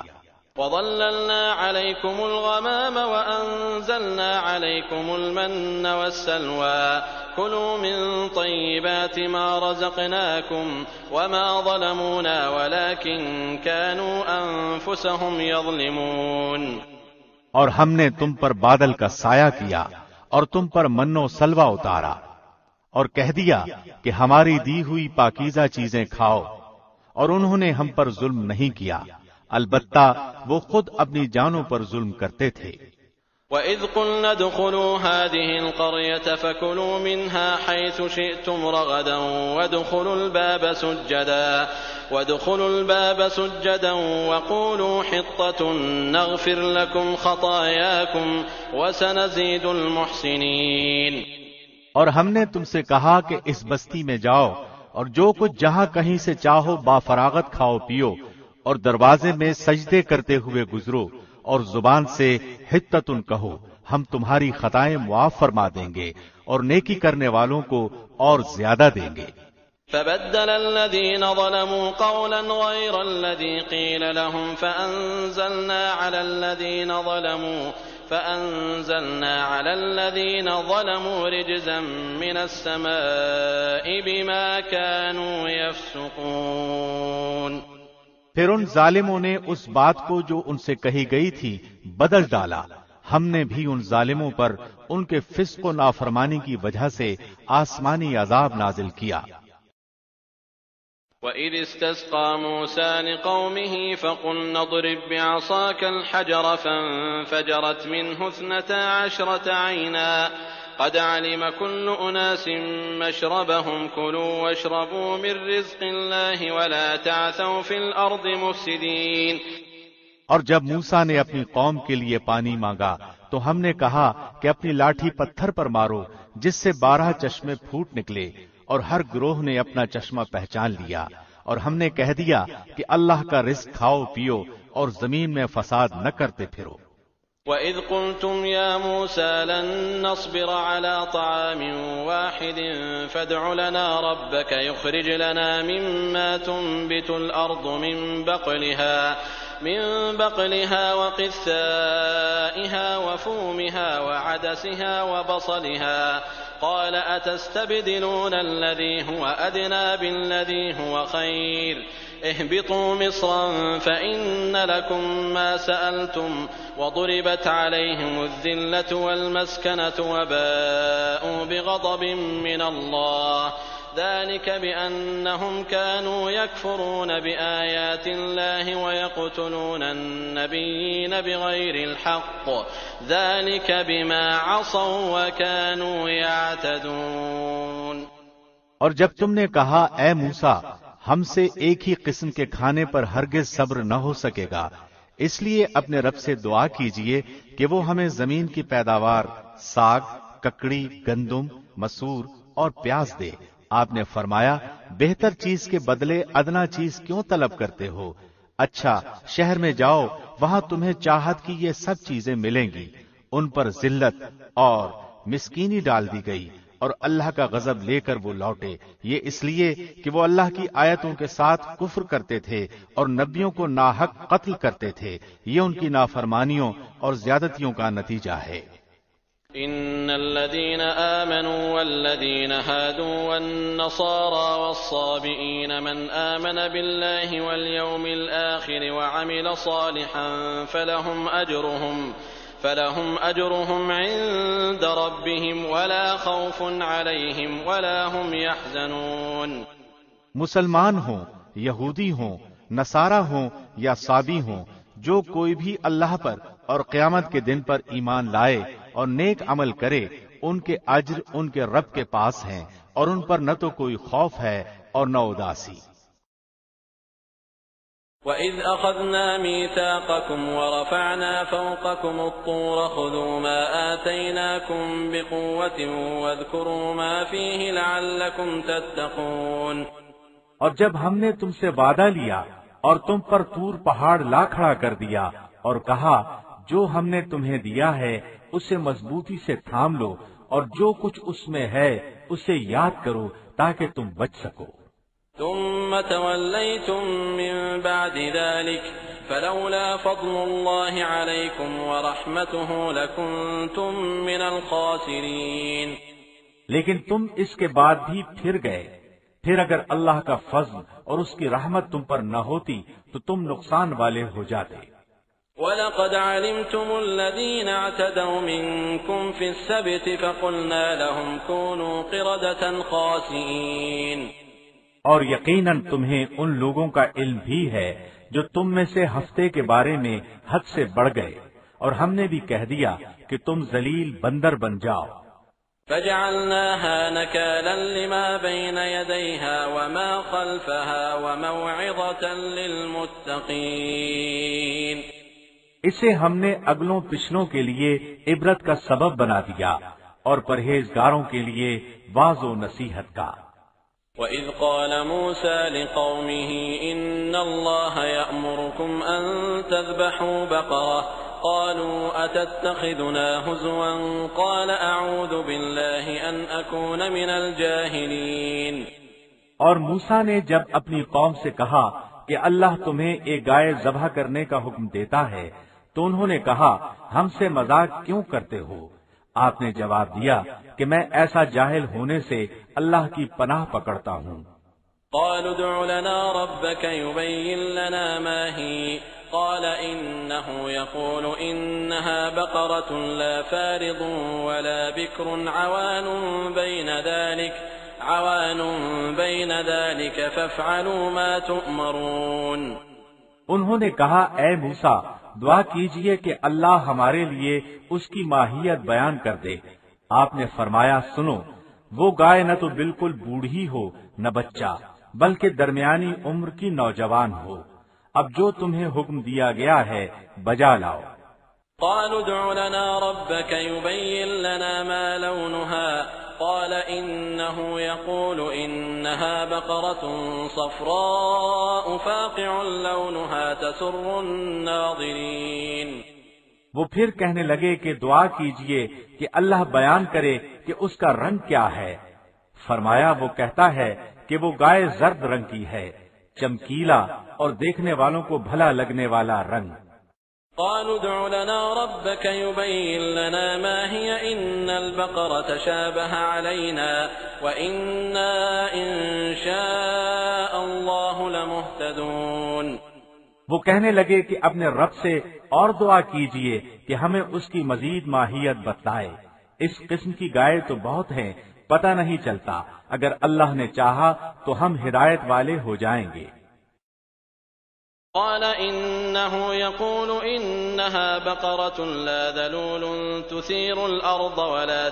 وَظَلَّلْنَا عَلَيْكُمُ الْغَمَامَ وَأَنزَلْنَا عَلَيْكُمُ الْمَنَّ وَالسَّلْوَىٰ كُلُوا مِن طَيِّبَاتِ مَا رَزَقْنَاكُمْ وَمَا ظَلَمُونَا وَلَٰكِن كَانُوا أَنفُسَهُمْ يَظْلِمُونَ، اور ہم نے تم پر بادل کا سایہ کیا اور تم پر من و سلوہ اتارا اور کہہ دیا کہ ہماری دی ہوئی پاکیزہ چیزیں کھاؤ، اور انہوں نے ہم پر ظلم نہیں کیا، البتہ وہ خود اپنی جانوں پر ظلم کرتے تھے۔ وَإِذْ قُلْنَا ادْخُلُوا هَٰذِهِ الْقَرْيَةَ فَكُلُوا مِنْهَا حَيْثُ شِئْتُمْ رَغَدًا وَادْخُلُوا الْبَابَ سُجَّدًا وَقُولُوا حِطَّةٌ نَغْفِرْ لَكُمْ خَطَايَاكُمْ وَسَنَزِيدُ الْمُحْسِنِينَ۔ اور ہم نے تم سے کہا کہ اس بستی میں جاؤ اور جو کچھ جہاں کہیں سے چاہو با فراغت کھاؤ پیو، اور دروازے میں سجدے کرتے ہوئے گزرو، اور زبان سے حطتن کہو، ہم تمہاری خطائیں معاف فرما دیں گے اور نیکی کرنے والوں کو اور زیادہ دیں گے۔ فبدل الذين ظلموا قولا غير الذي قيل لهم فأنزلنا على الذين ظلموا رجزا من السماء بما كانوا يفسقون۔ پھر ان ظالموں نے اس بات کو جو ان سے کہی گئی تھی بدل ڈالا، ہم نے بھی ان ظالموں پر ان کے فسق و نافرمانی کی وجہ سے آسمانی عذاب نازل کیا۔ وَإِذِ اسْتَسْقَىٰ مُوسَىٰ لِقَوْمِهِ فَقُلْنَا اضْرِب بِّعَصَاكَ الْحَجَرَ فَانفَجَرَتْ مِنْهُ 12 عَيْنًا قَدْ عَلِمَ كُلُّ أُنَاسٍ مَّشْرَبَهُمْ كُلُوا وَاشْرَبُوا مِن رِّزْقِ اللَّهِ وَلَا تَعْثَوْا فِي الْأَرْضِ مُفْسِدِينَ۔ اور جب موسیٰ نے اپنی قوم کے لیے پانی مانگا تو ہم نے کہا کہ اپنی لاٹھی پتھر پر مارو جس سے 12 چشمے پھوٹ نکلے، اور ہر گروہ نے اپنا چشمہ پہچان لیا، اور ہم نے کہہ دیا کہ اللہ کا رزق کھاؤ پیو اور زمین میں فساد نہ کرتے پھرو۔ وَإِذْ قُلْتُمْ يَا مُوسَىٰ لَن نَّصْبِرَ عَلَىٰ طَعَامٍ وَاحِدٍ فَادْعُ لَنَا رَبَّكَ يُخْرِجْ لَنَا مِمَّا تُنبِتُ الْأَرْضُ مِن بَقْلِهَا وَقِثَّائِهَا وَفُومِهَا وَعَدَسِهَا وَبَصَلِهَا قَالَ أَتَسْتَبْدِلُونَ الَّذِي هُوَ أَدْنَىٰ بِالَّذِي هُوَ خَيْرٌ اهْبِطُوا مِصْرًا فَإِنَّ لَكُم مَّا سَأَلْتُمْ وَضُرِبَتْ عَلَيْهِمُ الذِّلَّةُ وَالْمَسْكَنَةُ وَبَاءُوا بِغَضَبٍ مِّنَ اللَّهِ ذلك بأنهم كانوا يكفرون بآيات الله ويقتلون النبيين بغير الحق ذلك بما عصوا وكانوا يعتدون۔ اور جب تم نے کہا اے موسیٰ ہم سے ایک ہی قسم کے کھانے پر ہرگز صبر نہ ہو سکے گا، اس لیے اپنے رب سے دعا کیجئے کہ وہ ہمیں زمین کی پیداوار ساگ، ککڑی، گندم، مسور اور پیاز دے۔ آپ نے فرمایا بہتر چیز کے بدلے ادنا چیز کیوں طلب کرتے ہو؟ اچھا شہر میں جاؤ، وہاں تمہیں چاہت کی یہ سب چیزیں ملیں گی۔ ان پر ذلت اور مسکینی ڈال دی گئی اور اللہ کا غضب لے کر وہ لوٹے، یہ اس لیے کہ وہ اللہ کی آیتوں کے ساتھ کفر کرتے تھے اور نبیوں کو ناحق قتل کرتے تھے۔ یہ ان کی نافرمانیوں اور زیادتیوں کا نتیجہ ہے۔ إن الذين آمنوا والذين هادوا والنصارى والصابئين من آمن بالله واليوم الآخر وعمل صالحا فلهم أجرهم عند ربهم ولا خوف عليهم ولا هم يحزنون۔ مسلمان ہوں، یہودی ہوں، نصارہ ہوں یا صابی ہوں، جو کوئی بھی اللہ پر اور قیامت کے دن پر ایمان لائے اور نیک عمل کرے، ان کے اجر ان کے رب کے پاس ہیں اور ان پر نہ تو کوئی خوف ہے اور نہ اداسی۔ وَإِذْ أَخَذْنَا مِيثَاقَكُمْ وَرَفَعْنَا فَوْقَكُمُ الطُّورَ خُذُوا مَا آتَيْنَاكُمْ بِقُوَّةٍ وَاذْكُرُوا مَا فِيهِ لَعَلَّكُمْ تَتَّقُونَ۔ اور جب ہم نے تم سے وعدہ لیا اور تم پر طور پہاڑ لا کھڑا کر دیا اور کہا جو ہم نے تمہیں دیا ہے اسے مضبوطی سے تھام لو اور جو کچھ اس میں ہے اسے یاد کرو تاکہ تم بچ سکو۔ ثم توليتم من بعد ذلك فلولا فضل الله عليكم ورحمته لكنتم من الخاسرين۔ لیکن تم اس کے بعد بھی پھر گئے، پھر اگر اللہ کا فضل اور اس کی رحمت تم پر نہ ہوتی تو تم نقصان والے ہو جاتے۔ وَلَقَدْ عَلِمْتُمُ الَّذِينَ اعْتَدَوْا مِنكُمْ فِي السَّبْتِ فَقُلْنَا لَهُمْ كُونُوا قِرَدَةً خَاسِئِينَ۔ اور یقیناً تمہیں ان لوگوں کا علم بھی ہے جو تم میں سے ہفتے کے بارے میں حد سے بڑھ گئے، اور ہم نے بھی کہہ دیا کہ تم ذلیل بندر بن جاؤ۔ فجعلناها نكالا لما بين يديها وما خلفها وموعظة للمتقين۔ اسے ہم نے اگلوں پچھلوں کے لیے عبرت کا سبب بنا دیا اور پرہیزگاروں کے لیے واعظ و نصیحت کا۔ وَإِذْ قَالَ مُوسَى لِقَوْمِهِ إِنَّ اللَّهَ يَأْمُرُكُمْ أَن تَذْبَحُوا بَقَرَةً قَالُوا أَتَتَّخِذُنَا هُزُوًا قَالَ أَعُوذُ بِاللَّهِ أَنْ أَكُونَ مِنَ الْجَاهِلِينَ۔ اور موسیٰ نے جب اپنی قوم سے کہا کہ اللہ تمہیں ایک گائے ذبح کرنے کا حکم دیتا ہے تو انہوں نے کہا ہم سے مذاق کیوں کرتے ہو؟ آپ نے جواب دیا کہ میں ایسا جاہل ہونے سے اللہ کی پناہ پکڑتا ہوں۔ قالوا ادع لنا ربك يبين لنا ما هي قال إنه يقول إنها بقرة لا فارض ولا بكر عوان بين ذلك فافعلوا ما تؤمرون۔ انہوں نے کہا اے موسیٰ دعا کیجئے کہ اللہ ہمارے لیے اس کی ماہیت بیان کر دے۔ آپ نے فرمایا سنو، وہ گائے نہ تو بالکل بوڑھی ہو نہ بچہ، بلکہ درمیانی عمر کی نوجوان ہو۔ اب جو تمہیں حکم دیا گیا ہے بجا لاؤ۔ قالوا ادع لنا ربك يبين لنا ما لونها قال إنه يقول إنها بقرة صفراء فاقع لونها تسر الناظرين۔ وہ پھر کہنے لگے کہ دعا کیجئے کہ اللہ بیان کرے کہ اس کا رنگ کیا ہے۔ فرمایا وہ کہتا ہے کہ وہ گائے زرد رنگ کی ہے، چمکیلا اور دیکھنے والوں کو بھلا لگنے والا رنگ۔ قالوا ادع لنا ربك يبين لنا ما هي إن البقرة شابه علينا وإنا إن شاء الله لمهتدون۔ وہ کہنے لگے کہ اپنے رب سے اور دعا کیجئے کہ ہمیں اس کی مزید ماہیت بتلائے۔ اس قسم کی گائے تو بہت ہیں، پتہ نہیں چلتا، اگر اللہ نے چاہا تو ہم ہدایت والے ہو جائیں گے۔ قال إنه يقول إنها بقرة لا ذلول تثير الأرض ولا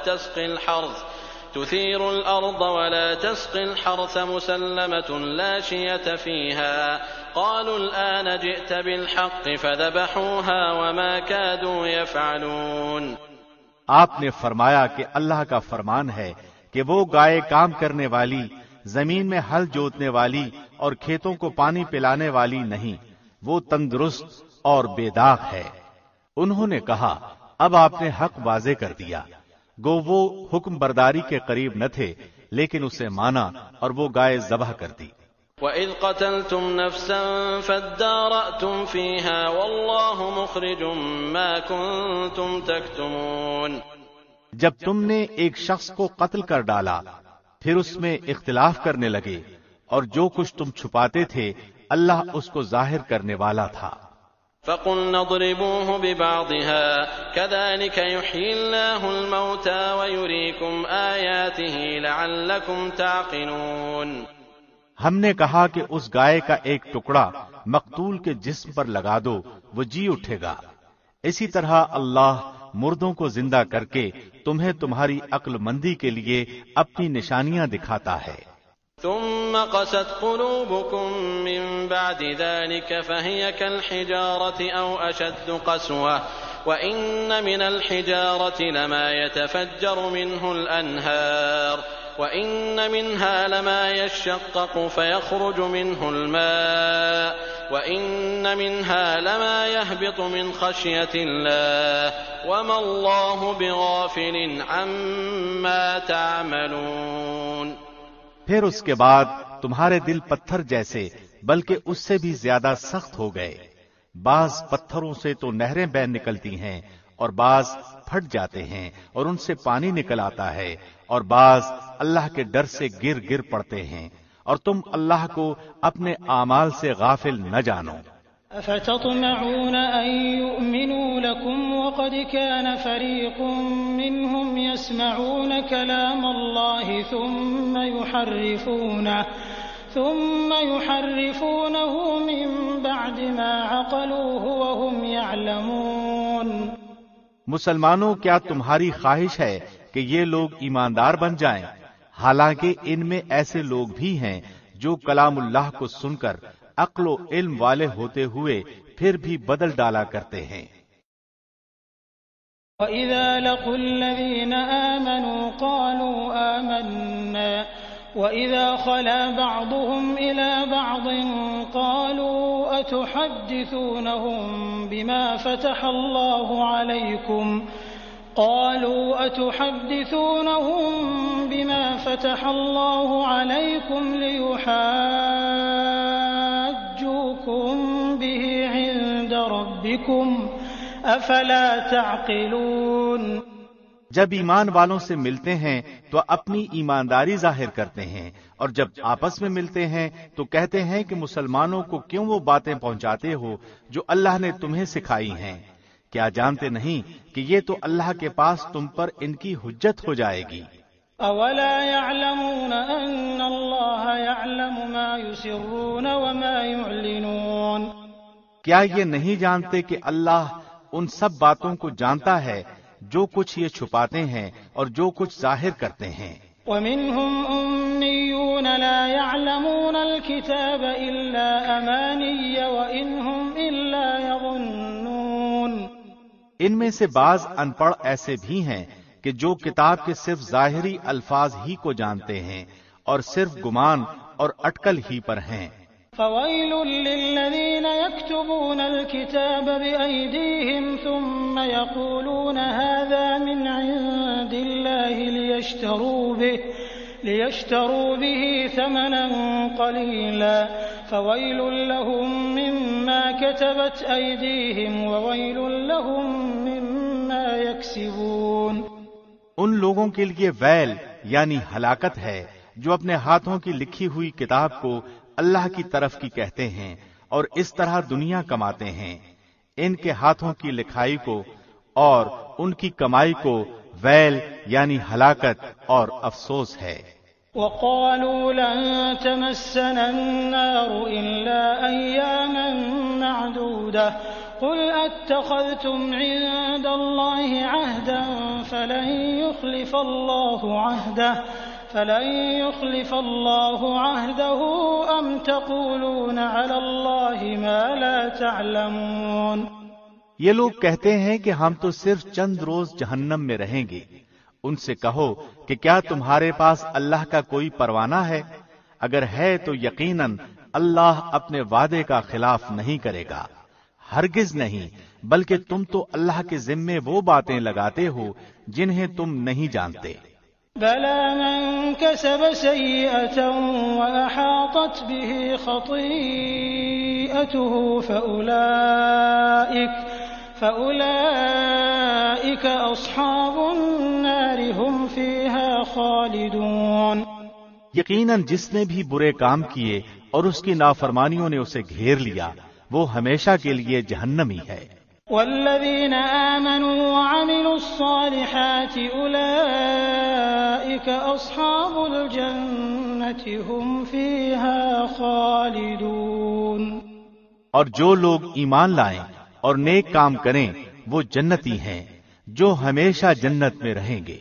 تسقي الحرث مسلمة لا شية فيها قالوا الآن جئت بالحق فذبحوها وما كادوا يفعلون۔ آپ نے فرمایا کہ اللہ کا فرمان ہے کہ وہ گائے کام کرنے والی، زمین میں ہل جوتنے والی اور کھیتوں کو پانی پلانے والی نہیں، وہ تندرست اور بے داغ ہے۔ انہوں نے کہا اب آپ نے حق واضح کر دیا۔ گو وہ حکم برداری کے قریب نہ تھے، لیکن اسے مانا اور وہ گائے ذبح کر دی۔ وَإِذْ قَتَلْتُمْ نَفْسًا فَادَّارَأْتُمْ فِيهَا وَاللَّهُ مُخْرِجٌ مَا كُنتُمْ تَكْتُمُونَ۔ جب تم نے ایک شخص کو قتل کر ڈالا، پھر اس میں اختلاف کرنے لگے، اور جو کچھ تم چھپاتے تھے اللہ اس کو ظاہر کرنے والا تھا۔ فَقُلْنَا اضْرِبُوهُ بِبَعْضِهَا كَذَلِكَ يُحْيِي اللَّهُ الْمَوْتَى وَيُرِيكُمْ آيَاتِهِ لَعَلَّكُمْ تَعْقِلُونَ۔ ہم نے کہا کہ اس گائے کا ایک ٹکڑا مقتول کے جسم پر لگا دو، وہ جی اٹھے گا۔ اسی طرح اللہ مردوں کو زندہ کر کے تمہیں تمہاری عقل مندی کے لیے اپنی نشانیاں دکھاتا ہے۔ ثم قست قلوبكم من بعد ذلك فهي كالحجارة أو أشد قسوة وإن من الحجارة لما يتفجر منه الأنهار وإن منها لما يشقق فيخرج منه الماء وإن منها لما يهبط من خشية الله وما الله بغافل عما تعملون۔ پھر اس کے بعد تمہارے دل پتھر جیسے بلکہ اس سے بھی زیادہ سخت ہو گئے۔ بعض پتھروں سے تو نہریں بہہ نکلتی ہیں اور بعض پھٹ جاتے ہیں اور ان سے پانی نکل آتا ہے، اور بعض اللہ کے ڈر سے گر گر پڑتے ہیں، اور تم اللہ کو اپنے اعمال سے غافل نہ جانو۔ أفتطمعون أن يؤمنوا لكم وقد كان فريق منهم يسمعون كلام الله ثم يحرفونه من بعد ما عقلوه وهم يعلمون۔ مسلمانوں، کیا تمہاری خواہش ہے کہ یہ لوگ ایماندار بن جائیں؟ حالانکہ ان میں ایسے لوگ بھی ہیں جو کلام اللہ کو سن کر عقل و علم والے ہوتے ہوئے پھر بھی بدل ڈالا کرتے ہیں۔ وَإِذَا لَقُوا الَّذِينَ آمَنُوا قَالُوا آمَنَّا وَإِذَا خَلَا بَعْضُهُمْ إِلَى بَعْضٍ قَالُوا أَتُحَدِّثُونَهُم بِمَا فَتَحَ اللَّهُ عَلَيْكُمْ لِيُحَاجُّوكُم بِهِ عِندَ رَبِّكُمْ افلا تعقلون۔ جب ایمان والوں سے ملتے ہیں تو اپنی ایمانداری ظاہر کرتے ہیں، اور جب آپس میں ملتے ہیں تو کہتے ہیں کہ مسلمانوں کو کیوں وہ باتیں پہنچاتے ہو جو اللہ نے تمہیں سکھائی ہیں؟ کیا جانتے نہیں کہ یہ تو اللہ کے پاس تم پر ان کی حجت ہو جائے گی۔ اولا يعلمون ان اللہ يعلم ما يسرون وما يعلنون۔ کیا یہ نہیں جانتے کہ اللہ ان سب باتوں کو جانتا ہے جو کچھ یہ چھپاتے ہیں اور جو کچھ ظاہر کرتے ہیں۔ وَمِنْهُمْ أُمِّيُّونَ لَا يَعْلَمُونَ الْكِتَابَ إِلَّا أَمَانِيَّ وَإِنْهُمْ إِلَّا يَظُنُّونَ۔ ان میں سے بعض ان پڑھ ایسے بھی ہیں کہ جو کتاب کے صرف ظاہری الفاظ ہی کو جانتے ہیں اور صرف گمان اور اٹکل ہی پر ہیں۔ فَوَيْلٌ لِّلَّذِينَ يَكْتُبُونَ الْكِتَابَ بِأَيْدِيهِمْ ثُمَّ يَقُولُونَ هَذَا مِنْ عِندِ اللَّهِ لِيَشْتَرُوا بِهِ ثَمَنًا قَلِيلًا فَوَيْلٌ لَّهُم مِّمَّا كَتَبَتْ أَيْدِيهِمْ وَوَيْلٌ لَّهُم مِّمَّا يَكْسِبُونَ۔ ان لوگوں کے لیے ویل یعنی ہلاکت ہے جو اپنے ہاتھوں کی لکھی ہوئی کتاب کو اللہ کی طرف کی کہتے ہیں اور اس طرح دنیا کماتے ہیں۔ ان کے ہاتھوں کی لکھائی کو اور ان کی کمائی کو ویل یعنی ہلاکت اور افسوس ہے۔ وَقَالُوا لَن تَمَسَّنَا النَّارُ إِلَّا أَيَّامًا مَّعْدُودَةً قُلْ أَتَّخَذْتُمْ عِندَ اللَّهِ عَهْدًا فلن يخلف الله عهده أم تقولون على الله ما لا تعلمون۔ یہ لوگ کہتے ہیں کہ ہم تو صرف چند روز جہنم میں رہیں گے۔ ان سے کہو کہ کیا تمہارے پاس اللہ کا کوئی پروانہ ہے؟ اگر ہے تو یقیناً اللہ اپنے وعدے کا خلاف نہیں کرے گا۔ ہرگز نہیں، بلکہ تم تو اللہ کے ذمے وہ باتیں لگاتے ہو جنہیں تم نہیں جانتے۔ بلى من كسب سيئة وأحاطت به خطيئته فأولئك أصحاب النار هم فيها خالدون۔ یقیناً جس نے بھی برے کام کیے اور اس کی نافرمانیوں نے اسے گھیر لیا، وہ ہمیشہ کے لیے جہنمی ہے۔ والذين آمنوا وعملوا الصالحات أولئك أصحاب الجنة هم فيها خالدون۔ اور جو لوگ ایمان لائیں اور نیک کام کریں وہ جنتی ہیں جو ہمیشہ جنت میں رہیں گے۔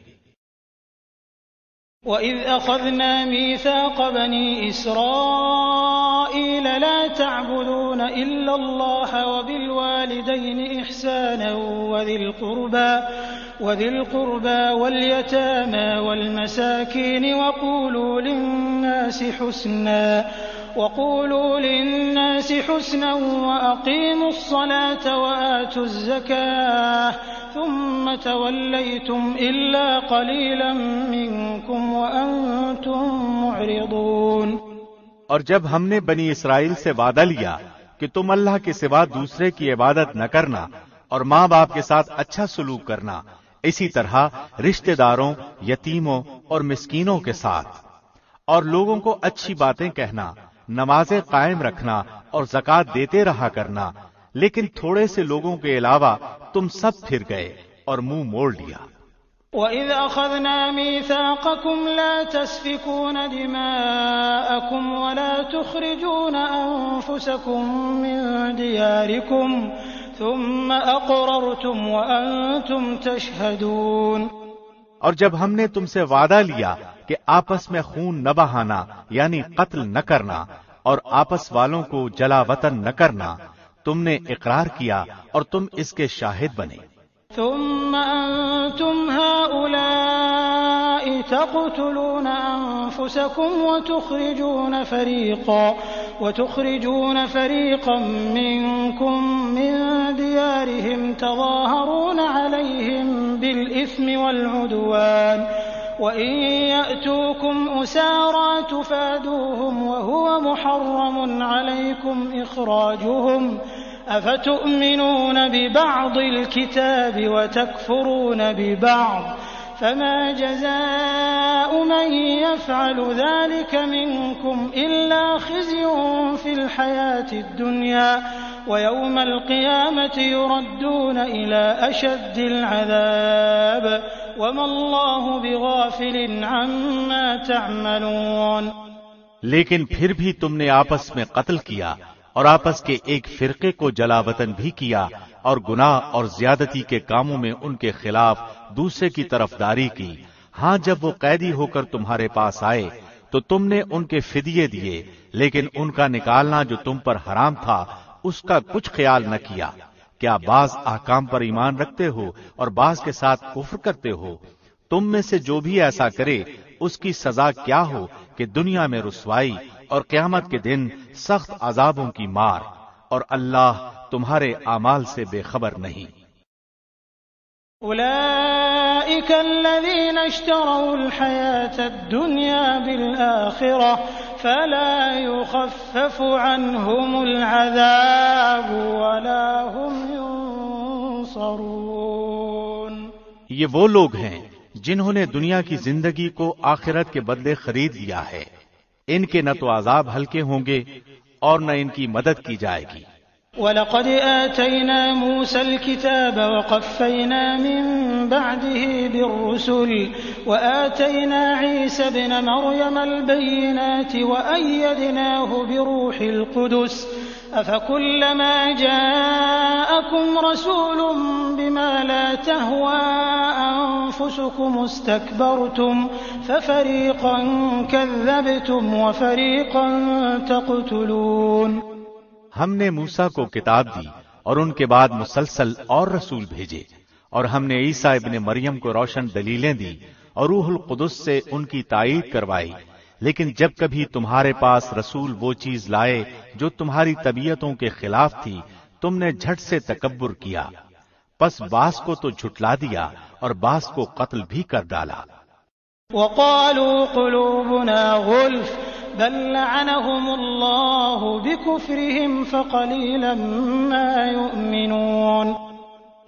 وَإِذْ أَخَذْنَا مِيثَاقَ بَنِي إِسْرَائِيلَ لَا تَعْبُدُونَ إِلَّا اللَّهَ وَبِالْوَالِدَيْنِ إِحْسَانًا وَذِي الْقُرْبَى وَالْيَتَامَى وَالْمَسَاكِينِ وَقُولُوا لِلنَّاسِ حُسْنًا وَأَقِيمُوا الصَّلَاةَ وَآتُوا الزَّكَاةَ ثم توليتم إلا قليلا منكم وأنتم معرضون۔ اور جب ہم نے بنی اسرائیل سے وعدہ لیا کہ تم اللہ کے سوا دوسرے کی عبادت نہ کرنا اور ماں باپ کے ساتھ اچھا سلوک کرنا، اسی طرح رشتہ داروں، یتیموں اور مسکینوں کے ساتھ، اور لوگوں کو اچھی باتیں کہنا، نمازیں قائم رکھنا اور زکوٰۃ دیتے رہا کرنا، لیکن تھوڑے سے لوگوں کے علاوہ تم سب پھر گئے اور منہ موڑ لیا۔ وَإِذْ أَخَذْنَا مِيثَاقَكُمْ لَا تَسْفِكُونَ دِمَاءَكُمْ وَلَا تُخْرِجُونَ أَنفُسَكُم مِّن دِيَارِكُمْ ثُمَّ أَقْرَرْتُمْ وَأَنتُمْ تَشْهَدُونَ۔ اور جب ہم نے تم سے وعدہ لیا کہ آپس میں خون نہ بہانا یعنی قتل نہ کرنا اور آپس والوں کو جلا وطن نہ کرنا، تم نے اقرار کیا اور تم اس کے شاہد بنے۔ ثم أنتم هؤلاء تقتلون أنفسكم وتخرجون فريقا منكم من ديارهم تظاهرون عليهم بالإثم والعدوان وإن يأتوكم أسارى تفادوهم وهو محرم عليكم إخراجهم أفتؤمنون ببعض الكتاب وتكفرون ببعض فما جزاء من يفعل ذلك منكم إلا خزي في الحياة الدنيا ويوم القيامة يردون إلى أشد العذاب وما الله بغافل عما تعملون۔ لیکن پھر بھی تم نے آپس میں قتل کیا اور آپس کے ایک فرقے کو جلا وطن بھی کیا اور گناہ اور زیادتی کے کاموں میں ان کے خلاف دوسرے کی طرفداری کی۔ ہاں جب وہ قیدی ہو کر تمہارے پاس آئے تو تم نے ان کے فدیے دیے، لیکن ان کا نکالنا جو تم پر حرام تھا اس کا کچھ خیال نہ کیا۔ کیا بعض احکام پر ایمان رکھتے ہو اور بعض کے ساتھ کفر کرتے ہو؟ تم میں سے جو بھی ایسا کرے اس کی سزا کیا ہو کہ دنیا میں رسوائی اور قیامت کے دن سخت عذابوں کی مار، اور اللہ تمہارے اعمال سے بے خبر نہیں۔ أولئك الذين اشتروا الحياة الدنيا بالآخرة فلا يخفف عنهم العذاب ولا هم ينصرون۔ یہ وہ لوگ ہیں جنہوں نے دنیا کی زندگی کو آخرت کے بدلے خرید لیا ہے، ان کے نہ تو عذاب ہلکے ہوں گے اور نہ ان کی مدد کی جائے گی۔ وَلَقَدْ آتَيْنَا مُوسَى الْكِتَابَ وَقَفَّيْنَا مِن بَعْدِهِ بِالرُّسُلِ وَآتَيْنَا عِيسَى ابْنَ مَرْيَمَ الْبَيِّنَاتِ وَأَيَّدْنَاهُ بِرُوحِ الْقُدُسِ أَفَكُلَّمَا جَاءَكُمْ رَسُولٌ بِمَا لَا تَهْوَىٰ أَنفُسُكُمُ اسْتَكْبَرْتُمْ فَفَرِيقًا كَذَّبْتُمْ وَفَرِيقًا تَقْتُلُونَ۔ ہم نے موسیٰ کو کتاب دی اور ان کے بعد مسلسل اور رسول بھیجے، اور ہم نے عیسیٰ ابن مریم کو روشن دلیلیں دی اور روح القدس سے ان کی تائید کروائی، لیکن جب کبھی تمہارے پاس رسول وہ چیز لائے جو تمہاری طبیعتوں کے خلاف تھی، تم نے جھٹ سے تکبر کیا، پس بعض کو تو جھٹلا دیا اور بعض کو قتل بھی کر ڈالا۔ وَقَالُوا قُلُوبُنَا غُلْفٌ بل لعنهم الله بكفرهم فقليلا ما يؤمنون۔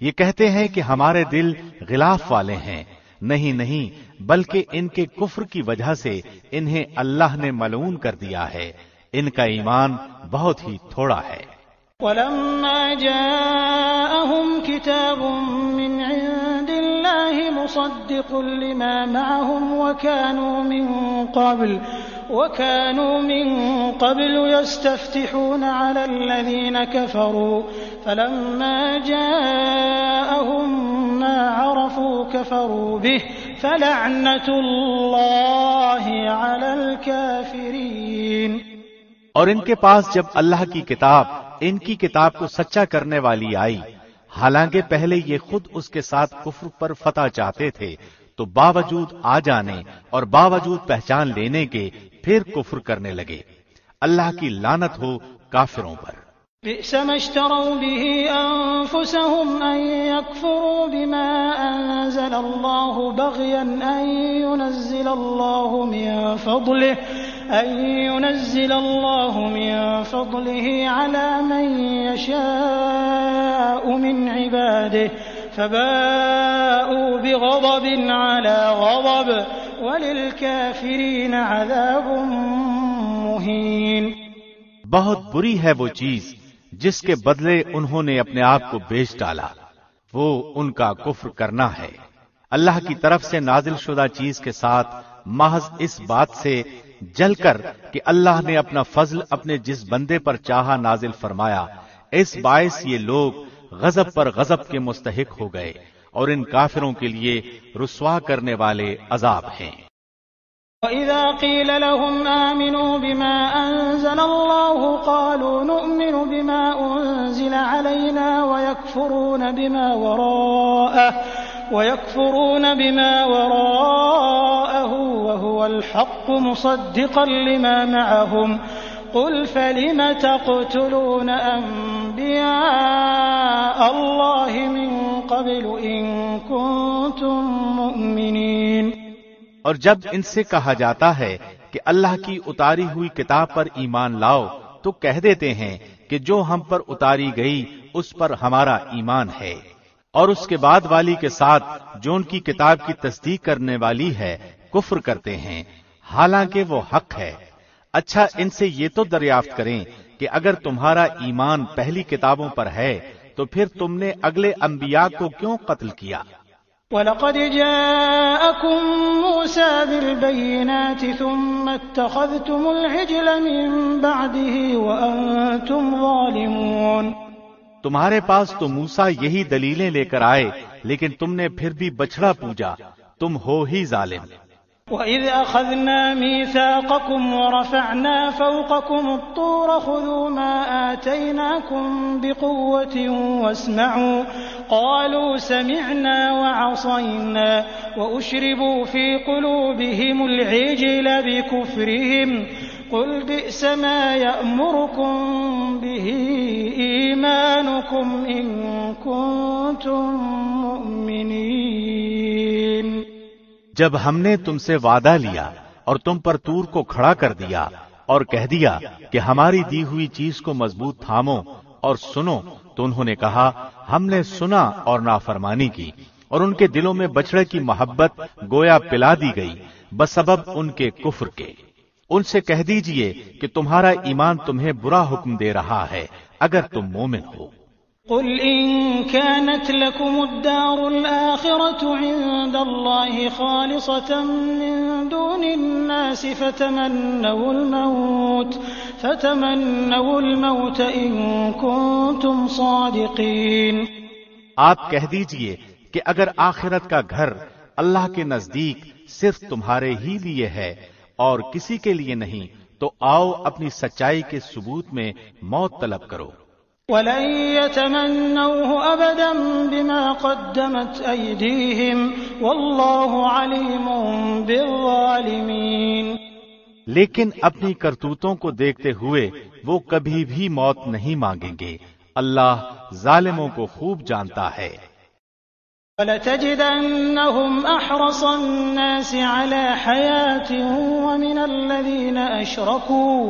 یہ کہتے ہیں کہ ہمارے دل غلاف والے ہیں، نہیں بلکہ ان کے کفر کی وجہ سے انہیں اللہ نے ملعون کر دیا ہے، ان کا ایمان بہت ہی تھوڑا ہے۔ وَلَمَّا جَاءَهُمْ كِتَابٌ مِّنْ عِندِ اللَّهِ مُصَدِّقٌ لِّمَا مَعَهُمْ وكانوا من قبل يستفتحون على الذين كفروا فلما جاءهم ما عرفوا كفروا به فلعنة الله على الكافرين۔ اور ان کے پاس جب اللہ کی کتاب ان کی کتاب کو سچا کرنے والی آئی، حالانکہ پہلے یہ خود اس کے ساتھ کفر پر فتح چاہتے تھے، تو باوجود آ جانے اور باوجود پہچان لینے کے پھر کفر کرنے لگے۔ اللہ کی لعنت ہو کافروں پر۔ بئس ما اشتروا به أنفسهم أن يكفروا بما أنزل الله بغيا أن ينزل الله من فضله على من يشاء من عباده فباءوا بغضب على غضب وَلِلْكَافِرِينَ عَذَابٌ مُّهِينٌ۔ بہت بری ہے وہ چیز جس کے بدلے انہوں نے اپنے آپ کو بیچ ڈالا، وہ ان کا کفر کرنا ہے۔ اللہ کی طرف سے نازل شدہ چیز کے ساتھ محض اس بات سے جل کر کہ اللہ نے اپنا فضل اپنے جس بندے پر چاہا نازل فرمایا، اس باعث یہ لوگ غضب پر غضب کے مستحق ہو گئے، اور ان کافروں کے لیے رسوا کرنے والے عذاب ہیں۔ وَإِذَا قِيلَ لَهُمْ آمِنُوا بِمَا أَنزَلَ اللَّهُ قَالُوا نُؤْمِنُ بِمَا أُنزِلَ عَلَيْنَا وَيَكْفُرُونَ بِمَا وَرَاءَهُ وَهُوَ الْحَقُّ مُصَدِّقًا لِمَا مَعَهُمْ قُلْ فَلِمَ تَقْتُلُونَ أَنبِيَاءَ اللَّهِ مِن قَبْلُ إِن كُنتُم مُّؤْمِنِينَ۔ اور جب ان سے کہا جاتا ہے کہ اللہ کی اتاری ہوئی کتاب پر ایمان لاؤ تو کہہ دیتے ہیں کہ جو ہم پر اتاری گئی اس پر ہمارا ایمان ہے، اور اس کے بعد والی کے ساتھ جو ان کی کتاب کی تصدیق کرنے والی ہے کفر کرتے ہیں، حالانکہ وہ حق ہے۔ اچھا ان سے یہ تو دریافت کریں کہ اگر تمہارا ایمان پہلی کتابوں پر ہے تو پھر تم نے اگلے انبیاء کو کیوں قتل کیا؟ وَلَقَدْ جَاءَكُم مُوسَىٰ بِالْبَيِّنَاتِ ثُمَّ اتَّخَذْتُمُ الْعِجْلَ مِن بَعْدِهِ وَأَنتُمْ ظَالِمُونَ۔ تمہارے پاس تو موسیٰ یہی دلیلیں لے کر آئے، لیکن تم نے پھر بھی بچھڑا پوجا، تم ہو ہی ظالم۔ وَإِذْ أَخَذْنَا مِيثَاقَكُمْ وَرَفَعْنَا فَوْقَكُمُ الطُّورَ خُذُوا مَا آتَيْنَاكُمْ بِقُوَّةٍ وَاسْمَعُوا قَالُوا سَمِعْنَا وَعَصَيْنَا وَأُشْرِبُوا فِي قُلُوبِهِمُ الْعِجْلَ بِكُفْرِهِمْ قُلْ بِئْسَ مَا يَأْمُرُكُمْ بِهِ إِيمَانُكُمْ إِن كُنتُم مُّؤْمِنِينَ۔ جب ہم نے تم سے وعدہ لیا اور تم پر طور کو کھڑا کر دیا اور کہہ دیا کہ ہماری دی ہوئی چیز کو مضبوط تھامو اور سنو، تو انہوں نے کہا ہم نے سنا اور نافرمانی کی، اور ان کے دلوں میں بچڑے کی محبت گویا پلا دی گئی بسبب ان کے کفر کے۔ ان سے کہہ دیجئے کہ تمہارا ایمان تمہیں برا حکم دے رہا ہے اگر تم مومن ہو۔ قل إن كانت لكم الدار الآخرة عند الله خالصة من دون الناس فتمنوا الموت إن كنتم صادقين۔ آپ کہہ دیجئے کہ اگر آخرت کا گھر اللہ کے نزدیک صرف تمہارے ہی لیے ہے اور کسی کے لیے نہیں، تو آؤ اپنی سچائی کے ثبوت میں موت طلب کرو۔ وَلَن يَتَمَنَّوْهُ أَبَدًا بِمَا قَدَّمَتْ أَيْدِيهِمْ وَاللَّهُ عَلِيمٌ بِالظَّالِمِينَ۔ لیکن اپنی کرتوتوں کو دیکھتے ہوئے وہ کبھی بھی موت نہیں مانگیں گے، اللہ ظالموں کو خوب جانتا ہے۔ وَلَتَجِدَنَّهُمْ أَحْرَصَ النَّاسِ عَلَى حَيَاةٍ وَمِنَ الَّذِينَ أَشْرَكُوا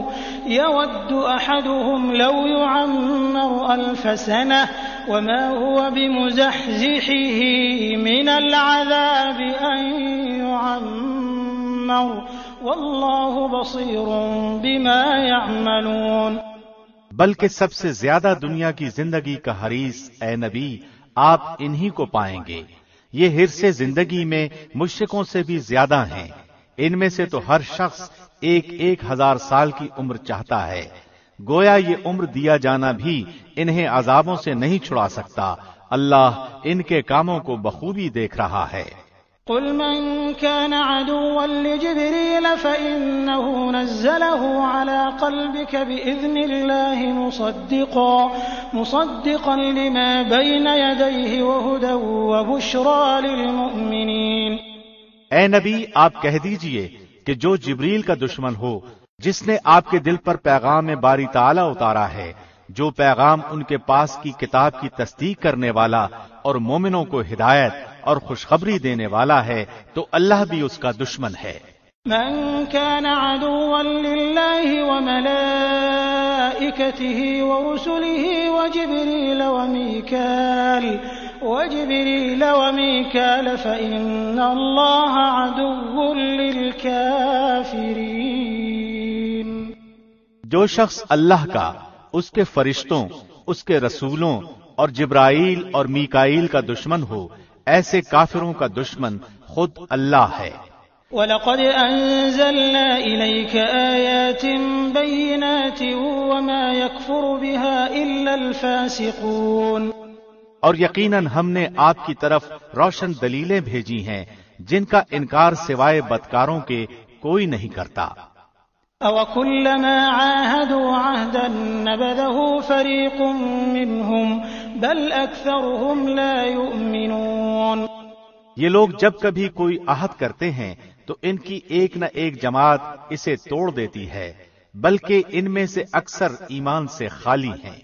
يَوَدُّ أَحَدُهُمْ لَوْ يُعَمَّرُ أَلْفَ سَنَةٍ وَمَا هُوَ بِمُزَحْزِحِهِ مِنَ الْعَذَابِ أَن يُعَمَّرَ وَاللَّهُ بَصِيرٌ بِمَا يَعْمَلُونَ۔ بلکہ سب سے زیادہ دنیا کی زندگی کا حریص اے نبی آپ انہی کو پائیں گے۔ یہ حرص زندگی میں مشرکوں سے بھی زیادہ ہیں۔ ان میں سے تو ہر شخص 1000 سال کی عمر چاہتا ہے، گویا یہ عمر دیا جانا بھی انہیں عذابوں سے نہیں چھڑا سکتا۔ اللہ ان کے کاموں کو بخوبی دیکھ رہا ہے۔ قل من كان عدوا لجبريل فإنه نزله على قلبك بإذن الله مصدقا لما بين يديه وهدى وبشرى للمؤمنين۔ اے نبی آپ کہہ دیجئے کہ جو جبریل کا دشمن ہو، جس نے آپ کے دل پر پیغام باری تعالی اتارا ہے، جو پیغام ان کے پاس کی کتاب کی تصدیق کرنے والا اور مومنوں کو ہدایت اور خوشخبری دینے والا ہے، تو اللہ بھی اس کا دشمن ہے۔ من كان عدوا لله وملائكته ورسله وجبريل وميكال فإن الله عدو للكافرين۔ جو شخص اللہ کا، اس کے فرشتوں، اس کے رسولوں اور جبرائیل اور میکائیل کا دشمن ہو، ایسے کافروں کا دشمن خود اللہ ہے۔ وَلَقَدْ أَنزَلْنَا إِلَيْكَ آيَاتٍ بَيِّنَاتٍ وَمَا يَكْفُرُ بِهَا إِلَّا الْفَاسِقُونَ، اور یقیناً ہم نے آپ کی طرف روشن دلیلیں بھیجی ہیں جن کا انکار سوائے بدکاروں کے کوئی نہیں کرتا۔ أَوَكُلَّمَا عَاهَدُوا عَهْدًا نَبَذَهُ فَرِيقٌ مِّنْهُمْ بَلْ أَكْثَرُهُمْ لَا يُؤْمِنُونَ۔ یہ لوگ جب کبھی کوئی عہد کرتے ہیں تو ان کی ایک نہ ایک جماعت اسے توڑ دیتی ہے، بلکہ ان میں سے اکثر ایمان سے خالی ہیں۔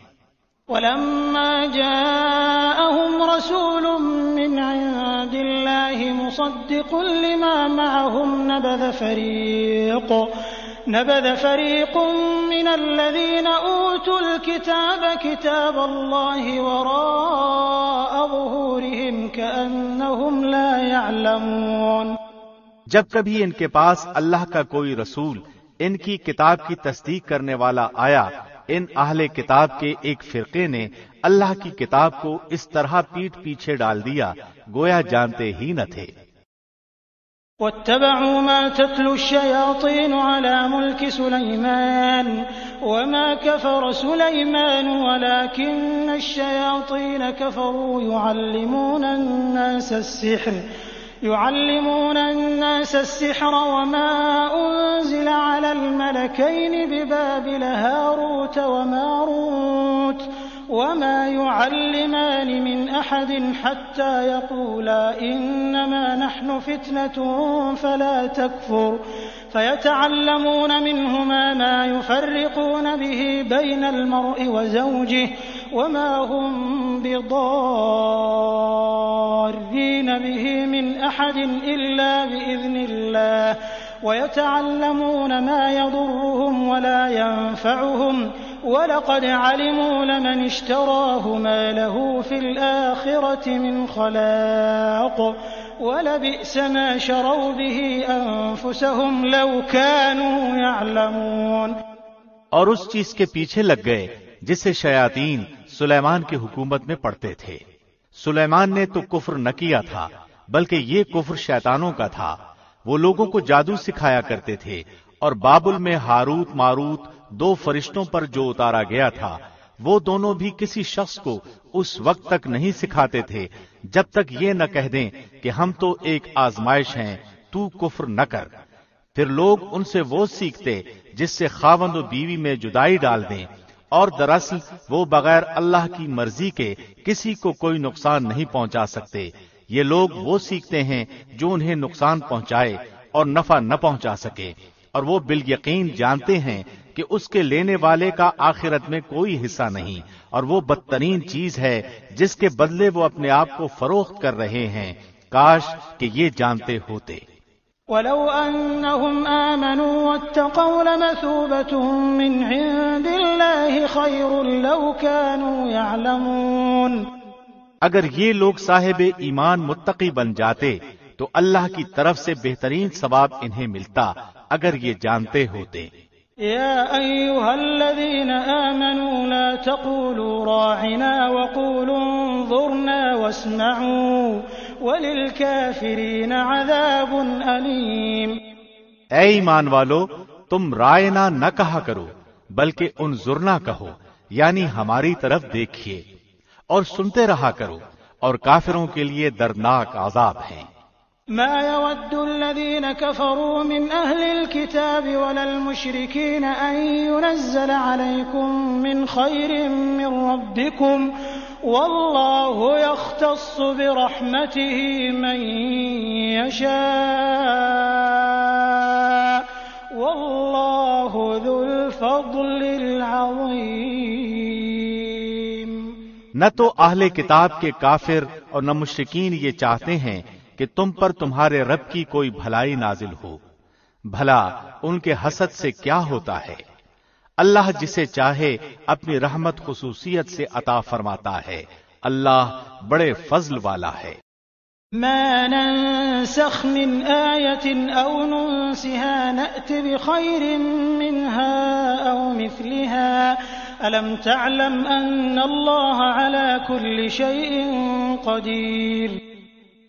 وَلَمَّا جَاءَهُمْ رَسُولٌ مِّنْ عِندِ اللَّهِ مُصَدِّقٌ لِّمَا مَعَهُمْ نبذ فريق من الذين أوتوا الكتاب كتاب الله وراء ظهورهم كأنهم لا يعلمون۔ جب کبھی ان کے پاس اللہ کا کوئی رسول ان کی کتاب کی تصدیق کرنے والا آیا، ان اہل کتاب کے ایک فرقے نے اللہ کی کتاب کو اس طرح پیٹھ پیچھے ڈال دیا گویا جانتے ہی نہ تھے۔ واتبعوا ما تتلو الشياطين على ملك سليمان وما كفر سليمان ولكن الشياطين كفروا يعلمون الناس السحر وما أنزل على الملكين ببابل هاروت وماروت وما يعلمان من أحد حتى يقولا إنما نحن فتنة فلا تكفر فيتعلمون منهما ما يفرقون به بين المرء وزوجه وما هم بضارين به من أحد إلا بإذن الله ويتعلمون ما يضرهم ولا ينفعهم وَلَقَدْ عَلِمُوا لَمَنِ اشْتَرَاهُ مَا لَهُ فِي الْآخِرَةِ مِنْ خَلَاقٍ وَلَبِئْسَ مَا شَرَوْا بِهِ أَنفُسَهُمْ لَوْ كَانُوا يَعْلَمُونَ۔ اور اس چیز کے پیچھے لگ گئے جسے شیاطین سلیمان کی حکومت میں پڑھتے تھے۔ سلیمان نے تو کفر نہ کیا تھا بلکہ یہ کفر شیطانوں کا تھا۔ وہ لوگوں کو جادو سکھایا کرتے تھے، اور بابل میں ہاروت ماروت دو فرشتوں پر جو اتارا گیا تھا وہ دونوں بھی کسی شخص کو اس وقت تک نہیں سکھاتے تھے جب تک یہ نہ کہہ دیں کہ ہم تو ایک آزمائش ہیں، تو کفر نہ کر۔ پھر لوگ ان سے وہ سیکھتے جس سے خاوند و بیوی میں جدائی ڈال دیں، اور دراصل وہ بغیر اللہ کی مرضی کے کسی کو کوئی نقصان نہیں پہنچا سکتے۔ یہ لوگ وہ سیکھتے ہیں جو انہیں نقصان پہنچائے اور نفع نہ پہنچا سکے، اور وہ بالیقین جانتے ہیں کہ اس کے لینے والے کا آخرت میں کوئی حصہ نہیں، اور وہ بدترین چیز ہے جس کے بدلے وہ اپنے آپ کو فروخت کر رہے ہیں۔ کاش کہ یہ جانتے ہوتے۔ وَلَوْ أَنَّهُمْ آمَنُوا وَاتَّقَوْا لَمَثُوبَةٌ مِّنْ عِندِ اللَّهِ خَيْرٌ لَوْ كَانُوا يَعْلَمُونَ۔ اگر یہ لوگ صاحب ایمان متقی بن جاتے تو اللہ کی طرف سے بہترین ثواب انہیں ملتا اگر یہ جانتے ہوتے۔ يا أيها الذين آمنوا لا تقولوا راعنا وقولوا انظرنا واسمعوا وللكافرين عذاب أليم۔ اے ایمان والو، تم رائنا نہ کہا کرو بلکہ انظرنا کہو، یعنی ہماری طرف دیکھیے، اور سنتے رہا کرو، اور کافروں کے لیے دردناک عذاب ہیں۔ ما يود الذين كفروا من أهل الكتاب ولا المشركين أن ينزل عليكم من خير من ربكم والله يختص برحمته من يشاء والله ذو الفضل العظيم۔ نہ تو اہل کتاب کے کافر اور نہ مشرکین یہ چاہتے ہیں کہ تم پر تمہارے رب کی کوئی بھلائی نازل ہو، بھلا ان کے حسد سے کیا ہوتا ہے؟ اللہ جسے چاہے اپنی رحمت خصوصیت سے عطا فرماتا ہے، اللہ بڑے فضل والا ہے۔ ما ننسخ من آية أو ننسها نأت بخير منها أو مثلها ألم تعلم أن الله على كل شيء قدير۔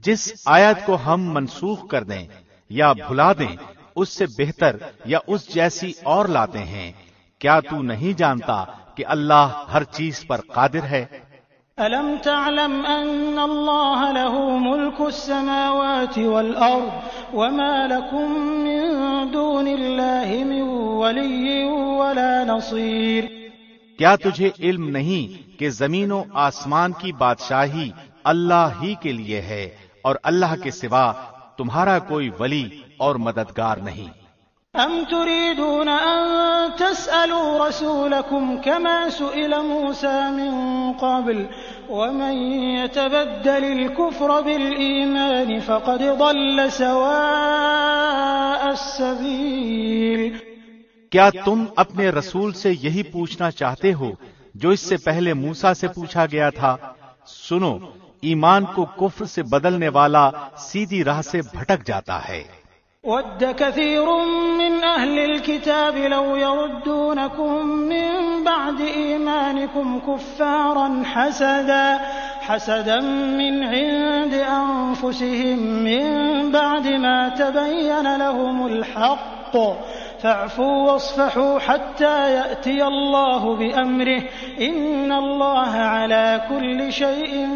جس آیت کو ہم منسوخ کر دیں یا بھلا دیں اس سے بہتر یا اس جیسی اور لاتے ہیں۔ کیا تو نہیں جانتا کہ اللہ ہر چیز پر قادر ہے؟ أَلَمْ تَعْلَمْ أَنَّ اللَّهَ لَهُ مُلْكُ السَّمَاوَاتِ وَالْأَرْضِ وَمَا لَكُم مِّن دُونِ اللَّهِ مِن وَلِيٍّ وَلَا نَصِيرٍ؟ کیا تجھے علم نہیں کہ زمین و آسمان کی بادشاہی اللہ ہی کے لیے ہے اور اللہ کے سوا تمہارا کوئی ولی اور مددگار نہیں؟ أَمْ تُرِيدُونَ أَن تَسْأَلُوا رَسُولَكُمْ كَمَا سُئِلَ مُوسَى مِن قَبْلُ وَمَن يَتَبَدَّلِ الْكُفْرَ بِالْإِيمَانِ فَقَدْ ضَلَّ سَوَاءَ السَّبِيلِ۔ کیا تم اپنے رسول سے یہی پوچھنا چاہتے ہو جو اس سے پہلے موسیٰ سے پوچھا گیا تھا؟ سنو، ایمان کو کفر سے بدلنے والا سیدھی راہ سے بھٹک جاتا ہے۔ وَدَّ كَثِيرٌ مِّنْ أَهْلِ الْكِتَابِ لَوْ يَرُدُّونَكُم مِّن بَعْدِ إِيمَانِكُمْ كُفَّارًا حَسَدًا مِّنْ عِندِ أَنفُسِهِم مِّن بَعْدِ مَا تَبَيَّنَ لَهُمُ الْحَقُّ فَاعْفُوا وَاصْفَحُوا حَتَّى يَأْتِيَ اللَّهُ بِأَمْرِهِ إِنَّ اللَّهَ عَلَى كُلِّ شَيْءٍ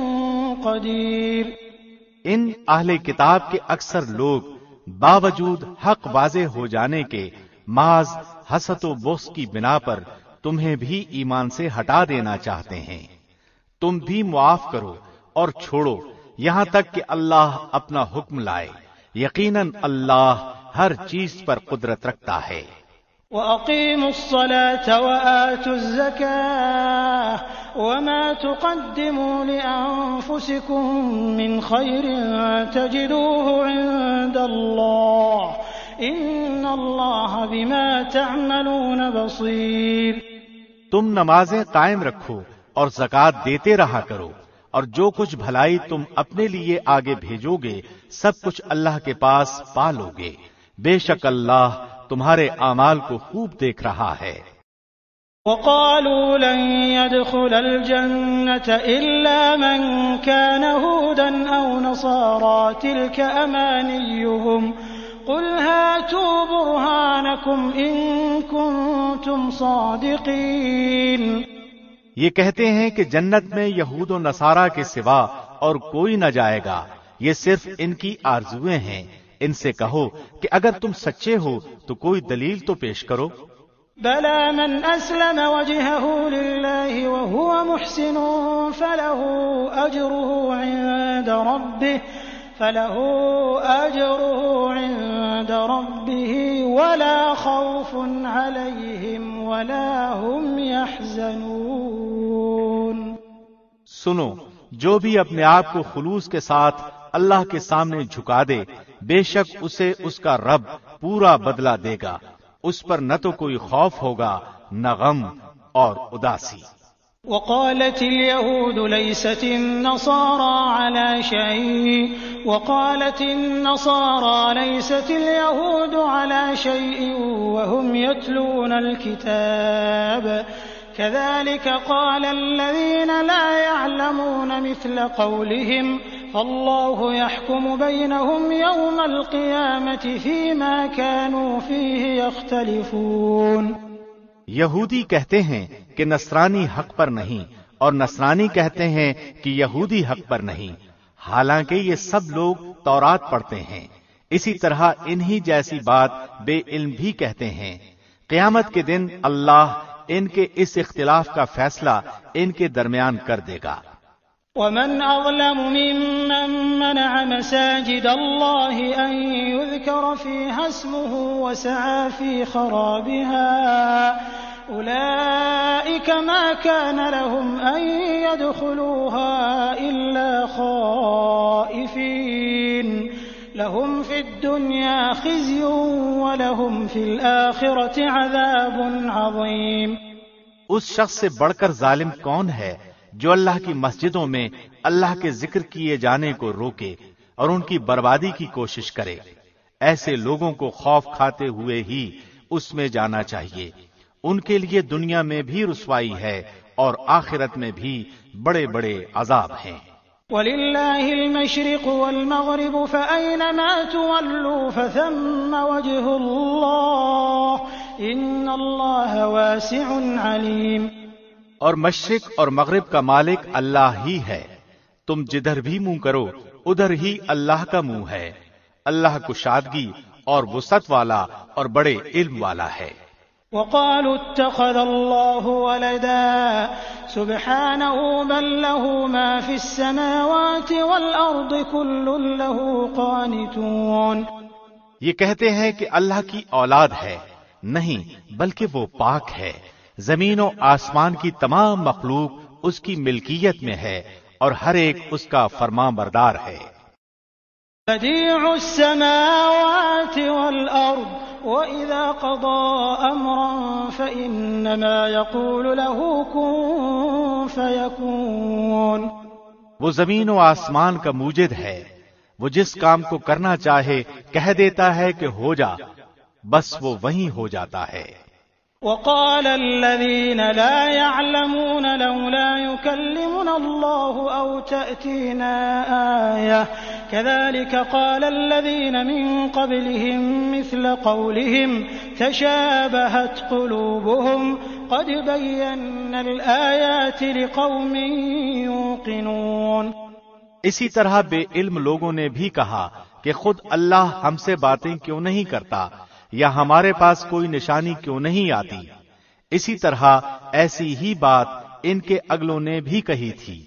قَدِيرٌ۔ ان اہل کتاب کے اکثر لوگ باوجود حق واضح ہو جانے کے محض حسد و بغض کی بنا پر تمہیں بھی ایمان سے ہٹا دینا چاہتے ہیں۔ تم بھی معاف کرو اور چھوڑو یہاں تک کہ اللہ اپنا حکم لائے، یقیناً اللہ ہر چیز پر قدرت رکھتا ہے۔ وَأَقِيمُوا الصَّلَاةَ وَآتُوا الزَّكَاةَ وَمَا تُقَدِّمُوا لِأَنفُسِكُم مِّنْ خَيْرٍ تَجِدُوهُ عِندَ اللَّهِ إِنَّ اللَّهَ بِمَا تَعْمَلُونَ بَصِيرٌ۔ تم نمازیں قائم رکھو اور زکوٰۃ دیتے رہا کرو، اور جو کچھ بھلائی تم اپنے لیے آگے بھیجو گے سب کچھ اللہ کے پاس پا لو گے، بے شک اللہ تمہارے اعمال کو خوب دیکھ رہا ہے۔ وَقَالُوا لَن يَدْخُلَ الْجَنَّةَ إِلَّا مَن كَانَ هُودًا أَوْ نَصَارَىٰ تِلْكَ أَمَانِيُّهُمْ قُلْ هَاتُوا بُرْهَانَكُمْ إِن كُنتُمْ صَادِقِينَ۔ یہ کہتے ہیں کہ جنت میں یہود و نصارہ کے سوا اور کوئی نہ جائے گا، یہ صرف ان کی آرزویں ہیں۔ ان سے کہو کہ اگر تم سچے ہو تو کوئی دلیل تو پیش کرو۔ بَلَىٰ مَنْ أَسْلَمَ وَجْهَهُ لِلَّهِ وَهُوَ مُحْسِنٌ فَلَهُ أَجْرُهُ عِندَ رَبِّهِ وَلَا خَوْفٌ عَلَيْهِمْ وَلَا هُمْ يَحْزَنُونَ۔ سنو، جو بھی اپنے آپ کو خلوص کے ساتھ اللہ کے سامنے جھکا دے، بے شک اسے اس کا رب پورا بدلہ دے گا، اس پر نہ تو کوئی خوف ہوگا نہ غم اور اداسی۔ وقالت اليهود ليست النصارى على شيء وقالت النصارى ليست اليهود على شيء وهم يتلون الكتاب كذلك قال الذين لا يعلمون مثل قولهم فالله يحكم بينهم يوم القيامة فيما كانوا فيه يختلفون۔ یہودی کہتے ہیں کہ نصرانی حق پر نہیں، اور نصرانی کہتے ہیں کہ یہودی حق پر نہیں، حالانکہ یہ سب لوگ تورات پڑھتے ہیں۔ اسی طرح انہی جیسی بات بے علم بھی کہتے ہیں۔ قیامت کے دن اللہ ان کے اس اختلاف کا فیصلہ ان کے درمیان کر دے گا۔ وَمَنْ أَظْلَمُ مِمَّن مَّنَعَ مَسَاجِدَ اللَّهِ أَن يُذْكَرَ فِيهَا اسْمُهُ وَسَعَىٰ فِي خَرَابِهَا أُولَٰئِكَ مَا كَانَ لَهُمْ أَن يَدْخُلُوهَا إِلَّا خَائِفِينَ لَهُمْ فِي الدُّنْيَا خِزْيٌ وَلَهُمْ فِي الْآخِرَةِ عَذَابٌ عَظِيمٌ۔ اس شخص سے بڑھ کر ظالم کون ہے جو اللہ کی مسجدوں میں اللہ کے ذکر کیے جانے کو روکے اور ان کی بربادی کی کوشش کرے؟ ایسے لوگوں کو خوف کھاتے ہوئے ہی اس میں جانا چاہیے، ان کے لیے دنیا میں بھی رسوائی ہے اور آخرت میں بھی بڑے بڑے عذاب ہیں۔ وَلِلَّهِ الْمَشْرِقُ وَالْمَغْرِبُ فَأَيْنَمَا تُوَلُّوا فَثَمَّ وَجْهُ اللَّهِ إِنَّ اللَّهَ وَاسِعٌ عَلِيمٌ۔ اور مشرق اور مغرب کا مالک اللہ ہی ہے، تم جدھر بھی منہ کرو ادھر ہی اللہ کا منہ ہے، اللہ کشادگی اور وسعت والا اور بڑے علم والا ہے۔ وقالوا اتخذ الله ولدا سبحانه بل له ما في السماوات والأرض كل له قانتون۔ یہ کہتے ہیں کہ اللہ کی اولاد ہے، نہیں بلکہ وہ پاک ہے، زمین و آسمان کی تمام مخلوق اس کی ملکیت میں ہے اور ہر ایک اس کا فرمان بردار ہے۔ بديع السماوات والأرض وإذا قضى أمرا فإنما يقول له كن فيكون۔ وہ زمین و آسمان کا موجد ہے، وہ جس کام کو کرنا چاہے کہہ دیتا ہے کہ ہو جا، بس وہ وہیں ہو جاتا ہے۔ وقال الذين لا يعلمون لولا يكلمنا الله أو تأتينا آية كذلك قال الذين من قبلهم مثل قولهم تشابهت قلوبهم قد بينا الآيات لقوم يوقنون۔ اسی طرح بے علم لوگوں نے بھی کہا کہ خود اللہ ہم سے باتیں کیوں نہیں کرتا، یا ہمارے پاس کوئی نشانی کیوں نہیں آتی۔ اسی طرح ایسی ہی بات ان کے اگلوں نے بھی کہی تھی،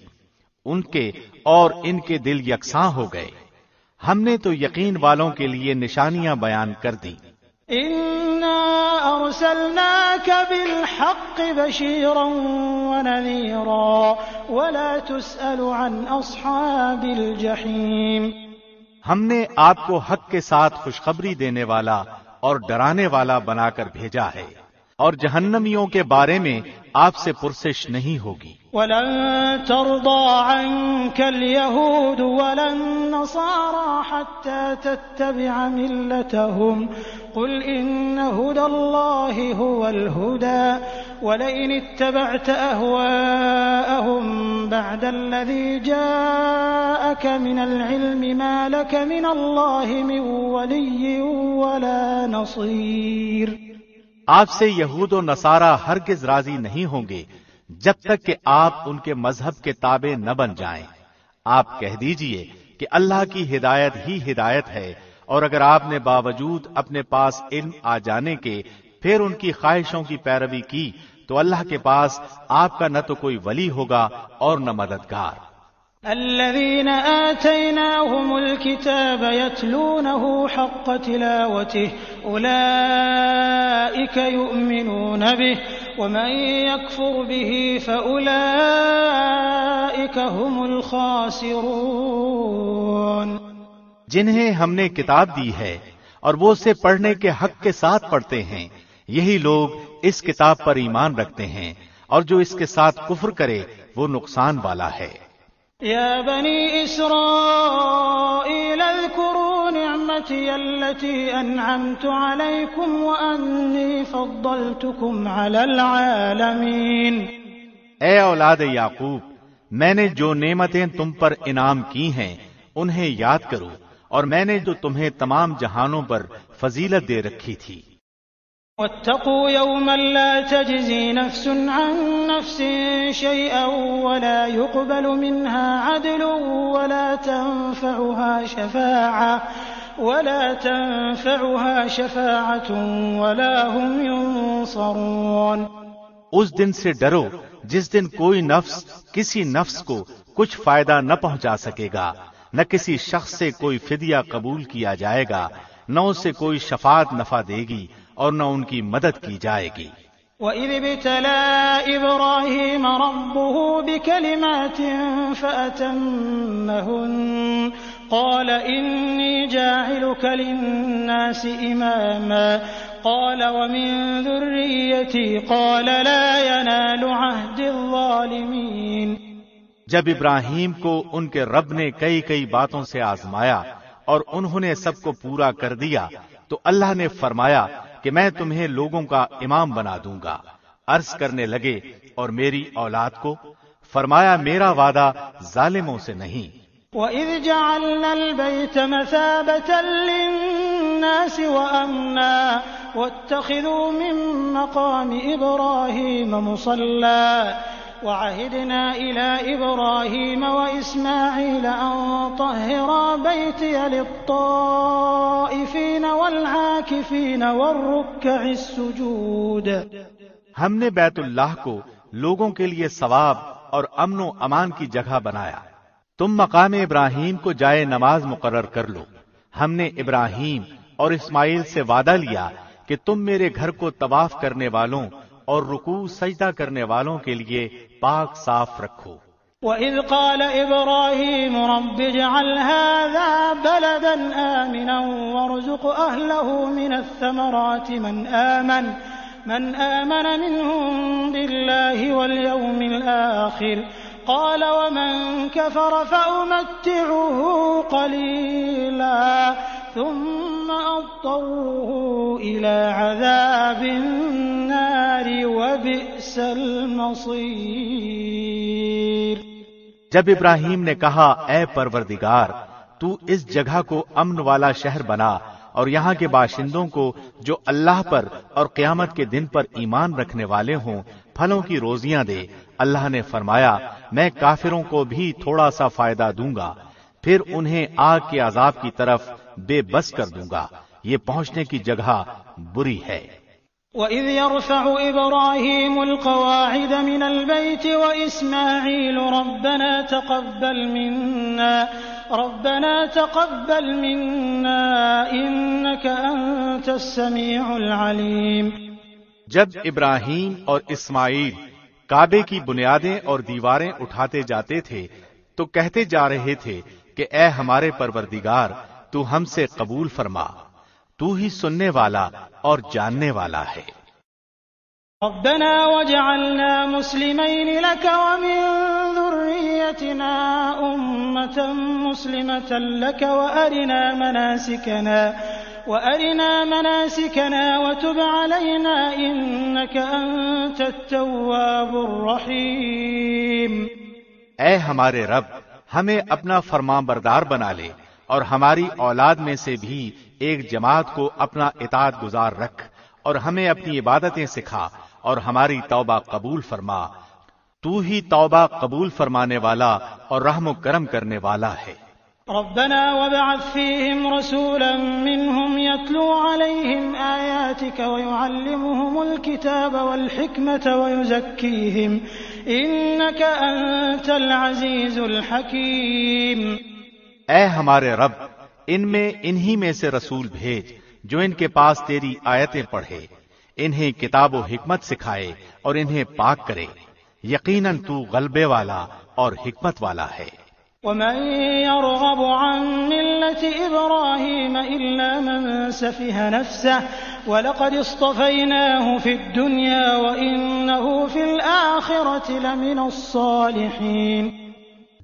ان کے اور ان کے دل یکساں ہو گئے۔ ہم نے تو یقین والوں کے لیے نشانیاں بیان کر دی۔ اِنَّا أَرْسَلْنَاكَ بِالْحَقِّ بَشِيرًا وَنَذِيرًا وَلَا تُسْأَلُ عَنْ أَصْحَابِ الْجَحِيمِ۔ ہم نے آپ کو حق کے ساتھ خوشخبری دینے والا اور ڈرانے والا بنا کر بھیجا ہے، اور جہنمیوں کے بارے میں آپ سے پرسش نہیں ہوگی۔ وَلَن تَرْضَىٰ عَنكَ الْيَهُودُ وَلَا النَّصَارَىٰ حَتَّىٰ تَتَّبِعَ مِلَّتَهُمْ قُلْ إِنَّ هُدَى اللَّهِ هُوَ الْهُدَىٰ وَلَئِنِ اتَّبَعْتَ أَهْوَاءَهُم بَعْدَ الَّذِي جَاءَكَ مِنَ الْعِلْمِ مَا لَكَ مِنَ اللَّهِ مِن وَلِيٍّ وَلَا نَصِيرٍ۔ آپ سے یہود و نصارہ ہرگز راضی نہیں ہوں گے جب تک کہ آپ ان کے مذہب کے تابع نہ بن جائیں۔ آپ کہہ دیجئے کہ اللہ کی ہدایت ہی ہدایت ہے، اور اگر آپ نے باوجود اپنے پاس علم آ جانے کے پھر ان کی خواہشوں کی پیروی کی تو اللہ کے پاس آپ کا نہ تو کوئی ولی ہوگا اور نہ مددگار۔ الذين آتيناهم الكتاب يتلونه حق تلاوته أولئك يؤمنون به ومن يكفر به فأولئك هم الخاسرون۔ جنہیں ہم نے کتاب دی ہے اور وہ اسے پڑھنے کے حق کے ساتھ پڑھتے ہیں، یہی لوگ اس کتاب پر ایمان رکھتے ہیں، اور جو اس کے ساتھ کفر کرے وہ نقصان والا ہے۔ يا بني إسرائيل اذكروا نعمتي التي أنعمت عليكم وأني فضلتكم على العالمين۔ اے اولاد یعقوب، میں نے جو نعمتیں تم پر انعام کی ہیں انہیں یاد کرو، اور میں نے جو تمہیں تمام جہانوں پر فضیلت دے رکھی تھی۔ واتقوا يوما لا تجزي نفس عن نفس شيئا ولا يقبل منها عدل ولا تنفعها شفاعة ولا هم ينصرون۔ اس دن سے ڈرو جس دن کوئی نفس کسی نفس کو کچھ فائدہ نہ پہنچا سکے گا، نہ کسی شخص سے کوئی فدیہ قبول کیا جائے گا، نہ اسے کوئی شفاعت نفع دے گی اور نہ ان کی مدد کی جائے گی۔ وَإِذِ ابْتَلَىٰ إِبْرَاهِيمَ رَبُّهُ بِكَلِمَاتٍ فَأَتَمَّهُنَّ قَالَ إِنِّي جَاعِلُكَ لِلنَّاسِ إِمَامًا قَالَ وَمِن ذُرِّيَّتِي قَالَ لَا يَنَالُ عَهْدِ الظَّالِمِينَ۔ جب ابراہیم کو ان کے رب نے کئی باتوں سے آزمایا اور انہوں نے سب کو پورا کر دیا تو اللہ نے فرمایا کہ میں تمہیں لوگوں کا امام بنا دوں گا۔ عرض کرنے لگے اور میری اولاد کو؟ فرمایا میرا وعدہ ظالموں سے نہیں۔ وَإِذْ جَعَلْنَا الْبَيْتَ مَثَابَةً لِّلنَّاسِ وَأَمْنًا وَاتَّخِذُوا مِن مَّقَامِ إِبْرَاهِيمَ مُصَلًّى وَعَهِدْنَا إِلَىٰ إِبْرَاهِيمَ وَإِسْمَاعِيلَ أَن طَهِّرَا بَيْتِيَ لِلطَّائِفِينَ وَالْعَاكِفِينَ وَالرُّكَّعِ السُّجُودِ۔ ہم نے بیت اللہ کو لوگوں کے لیے ثواب اور امن و امان کی جگہ بنایا۔ تم مقام ابراہیم کو جائے نماز مقرر کر لو۔ ہم نے ابراہیم اور اسماعیل سے وعدہ لیا کہ تم میرے گھر کو طواف کرنے والوں اور رکوع سجدہ کرنے والوں کے لیے پاک صاف رکھو۔ وَإِذْ قَالَ إِبْرَاهِيمُ رَبِّ اجْعَلْ هَٰذَا بَلَدًا آمِنًا وَارْزُقْ أَهْلَهُ مِنَ الثَّمَرَاتِ من آمن منهم بالله واليوم الآخر قال ومن كفر فأمتعه قليلا ثم أضطره إلى عذاب النار وبئس المصير۔ جب ابراہیم نے کہا اے پروردگار تو اس جگہ کو امن والا شہر بنا اور یہاں کے باشندوں کو جو اللہ پر اور قیامت کے دن پر ایمان رکھنے والے ہوں پھلوں کی روزیاں دے۔ اللہ نے فرمایا میں کافروں کو بھی تھوڑا سا فائدہ دوں گا، پھر انہیں آگ کے عذاب کی طرف بے بس کر دوں گا۔ یہ پہنچنے کی جگہ بری ہے۔ وَإِذْ يَرْفَعُ إِبْرَاهِيمُ الْقَوَاعِدَ مِنَ الْبَيْتِ وَإِسْمَاعِيلُ رَبَّنَا تَقَبَّلْ مِنَّا إِنَّكَ أَنتَ السَّمِيعُ الْعَلِيمُ۔ جب ابراہیم اور اسماعیل کعبے کی بنیادیں اور دیواریں اٹھاتے جاتے تھے تو کہتے جا رہے تھے کہ اے ہمارے پروردگار تو ہم سے قبول فرما، تو ہی سننے والا اور جاننے والا ہے۔ ربنا وجعلنا مسلمين لك ومن ذريتنا أمة مسلمة لك وأرنا مناسكنا وتب علينا إنك أنت التواب الرحيم۔ اے ہمارے رب ہمیں اپنا فرمان بردار بنا لے اور ہماری اولاد میں سے بھی ایک جماعت کو اپنا اطاعت گزار رکھ اور ہمیں اپنی عبادتیں سکھا اور ہماری توبہ قبول فرما، تو ہی توبہ قبول فرمانے والا اور رحم و کرم کرنے والا ہے۔ ربنا وابعث فيهم رسولا منهم يتلو عليهم آياتك ويعلمهم الكتاب والحكمة ويزكيهم إنك أنت العزيز الحكيم۔ اے ہمارے رب انہی میں سے رسول بھیج جو ان کے پاس تیری آیتیں پڑھے، انہیں کتاب و حکمت سکھائے اور انہیں پاک کرے، یقیناً تو غلبے والا اور حکمت والا ہے۔ ومن يرغب عن ملة إبراهيم إلا من سفه نفسه ولقد اصطفيناه في الدنيا وإنه في الآخرة لمن الصالحين۔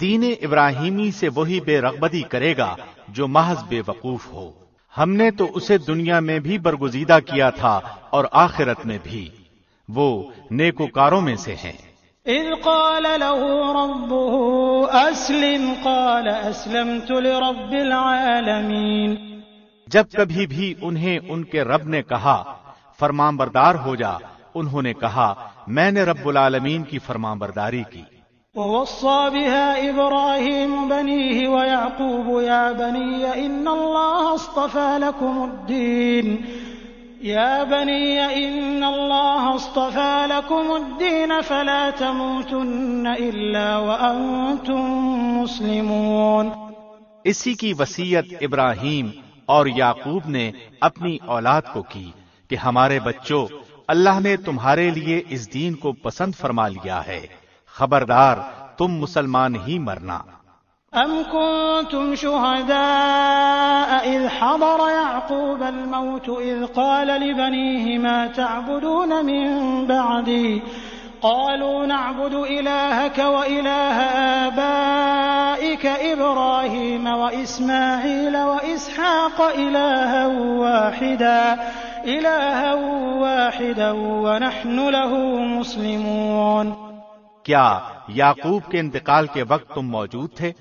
دین ابراہیمی سے وہی بے رغبتی کرے گا جو محض بے وقوف ہو، ہم نے تو اسے دنیا میں بھی برگزیدہ کیا تھا اور آخرت میں بھی، وہ نیکوکاروں میں سے ہیں۔ اذ قال له ربه اسلم قال اسلمت لرب العالمین۔ جب کبھی بھی انہیں ان کے رب نے کہا فرمان بردار ہو جا، انہوں نے کہا میں نے رب العالمین کی فرمان برداری کی۔ ووصى بها إبراهيم بنيه ويعقوب يا بني إن الله اصطفى لكم الدين فلا تموتن إلا وأنتم مسلمون۔ اسی کی وصیت ابراہیم اور یعقوب نے اپنی اولاد کو کی کہ ہمارے بچوں، اللہ نے تمہارے لیے اس دین کو پسند فرما لیا ہے، خبردار تم مسلمان ہی مرنا۔ ام کنتم شہداء اذ حضر یعقوب الموت اذ قال لبنیہ ما تعبدون من بعدی قالوا نعبد الہک والہ آبائک ابراہیم واسماعیل واسحاق الہا واحدا ونحن له مسلمون۔ کیا یعقوب کے انتقال کے وقت تم موجود تھے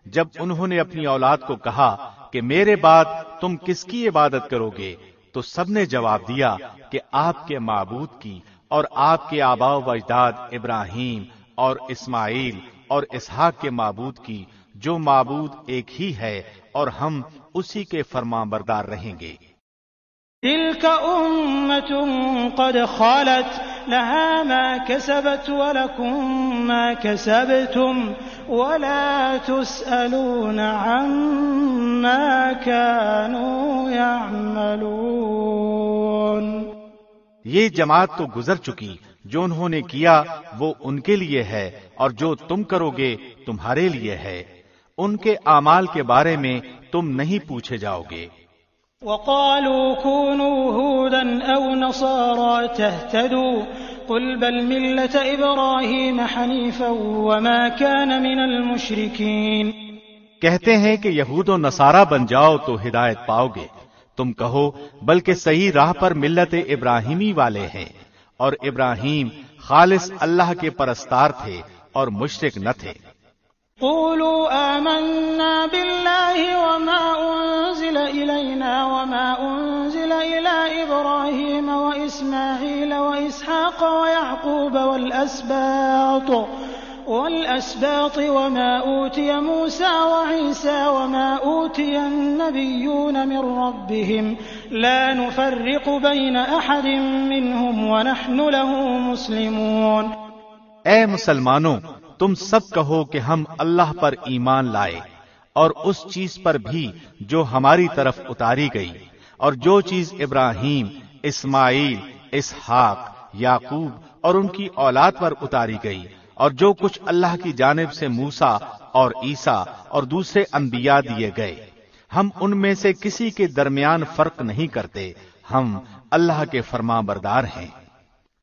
جب انہوں نے اپنی اولاد کو کہا کہ میرے بعد تم کس کی عبادت کرو گے؟ تو سب نے جواب دیا کہ آپ کے معبود کی اور آپ کے آباء و اجداد ابراہیم اور اسماعیل اور اسحاق کے معبود کی، جو معبود ایک ہی ہے، اور ہم اسی کے فرمانبردار رہیں گے۔ تلك أمة قد خلت لها ما كسبت ولكم ما كسبتم ولا تسألون عما كانوا يعملون۔ یہ جماعت تو گزر چکی، جو انہوں نے کیا وہ ان کے لیے ہے، اور جو تم کرو گے تمہارے لیے ہے۔ ان کے اعمال کے بارے میں تم نہیں پوچھے جاؤ گے۔ وقالوا كونوا هودا أو نصارى تهتدوا قل بل ملة إبراهيم حنيفا وما كان من المشركين۔ کہتے ہیں کہ یہود و نصارہ بن جاؤ تو ہدایت پاؤ گے۔ تم کہو بلکہ صحیح راہ پر ملت ابراہیمی والے ہیں، اور ابراہیم خالص اللہ کے پرستار تھے اور مشرک نہ تھے۔ قولوا آمنا بالله وما أنزل إلينا وما أنزل إلى إبراهيم وإسماعيل وإسحاق ويعقوب والأسباط وما أوتي موسى وعيسى وما أوتي النبيون من ربهم لا نفرق بين أحد منهم ونحن له مسلمون۔ اے مسلمانوں، تم سب کہو کہ ہم اللہ پر ایمان لائے اور اس چیز پر بھی جو ہماری طرف اتاری گئی، اور جو چیز ابراہیم، اسماعیل، اسحاق، یعقوب اور ان کی اولاد پر اتاری گئی، اور جو کچھ اللہ کی جانب سے موسیٰ اور عیسیٰ اور دوسرے انبیاء دیے گئے، ہم ان میں سے کسی کے درمیان فرق نہیں کرتے، ہم اللہ کے فرمان بردار ہیں۔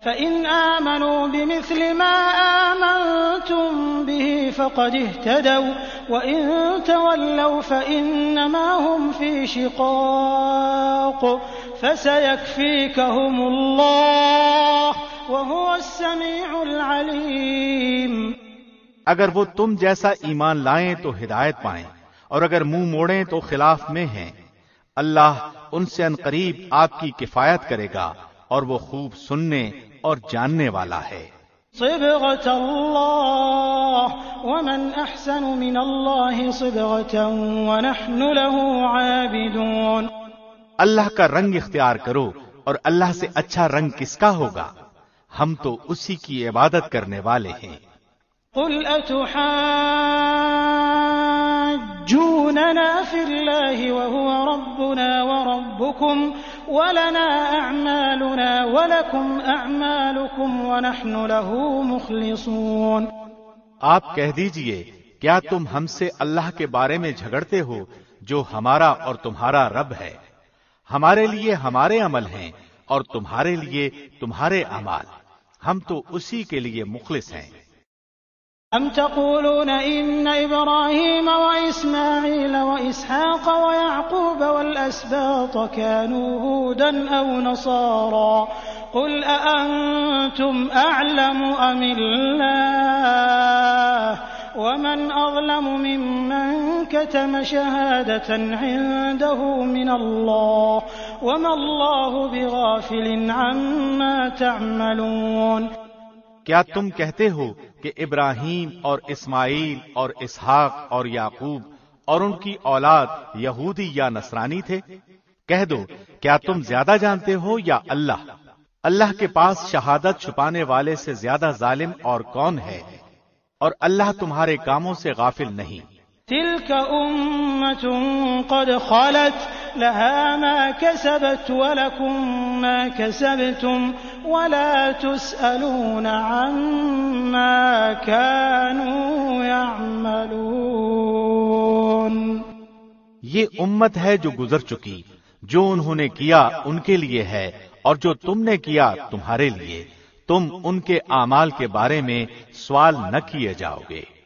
فَإِنْ آمَنُوا بِمِثْلِ مَا آمَنْتُمْ بِهِ فَقَدِ اهْتَدَوْا وَإِنْ تَوَلَّوْا فَإِنَّمَا هُمْ فِي شِقَاقٍ فَسَيَكْفِيكَهُمُ اللَّهُ وَهُوَ السَّمِيعُ الْعَلِيمُ۔ اگر وہ تم جیسا ایمان لائیں تو ہدایت پائیں، اور اگر منہ موڑیں تو خلاف میں ہیں۔ اللہ ان سے عنقریب آپ کی کفایت کرے گا، اور وہ خوب سننے اور جاننے والا ہے۔ صبغة الله ومن أحسن من الله صبغة ونحن له عابدون۔ اللہ کا رنگ اختیار کرو، اور اللہ سے اچھا رنگ کس کا ہوگا؟ ہم تو اسی کی عبادت کرنے والے ہیں۔ قل أتحاجوننا في الله وهو ربنا وربكم ولنا أعمالنا ولكم أعمالكم ونحن له مخلصون۔ آپ کہہ دیجئے، کیا تم ہم سے اللہ کے بارے میں جھگڑتے ہو جو ہمارا اور تمہارا رب ہے؟ ہمارے لیے ہمارے عمل ہیں اور تمہارے لیے تمہارے اعمال، ہم تو اسی کے لیے مخلص ہیں۔ أم تقولون إن إبراهيم وإسماعيل وإسحاق ويعقوب والأسباط كانوا هودا أو نصارى قل أأنتم أعلم أم الله ومن أظلم ممن كتم شهادة عنده من الله وما الله بغافل عما تعملون۔ کیا تم کہتے ہو کہ ابراہیم اور اسماعیل اور اسحاق اور یعقوب اور ان کی اولاد یہودی یا نصرانی تھے؟ کہہ دو، کیا تم زیادہ جانتے ہو یا اللہ؟ اللہ کے پاس شہادت چھپانے والے سے زیادہ ظالم اور کون ہے؟ اور اللہ تمہارے کاموں سے غافل نہیں۔ تلك أمة قد خلت لها ما كسبت ولكم ما كسبتم ولا تسألون عما كانوا يعملون۔ یہ امت ہے جو گزر چکی، جو انہوں نے کیا ان کے لیے ہے، اور جو تم نے کیا تمہارے لیے، تم ان کے اعمال کے بارے میں سوال نہ کیے جاؤ گے۔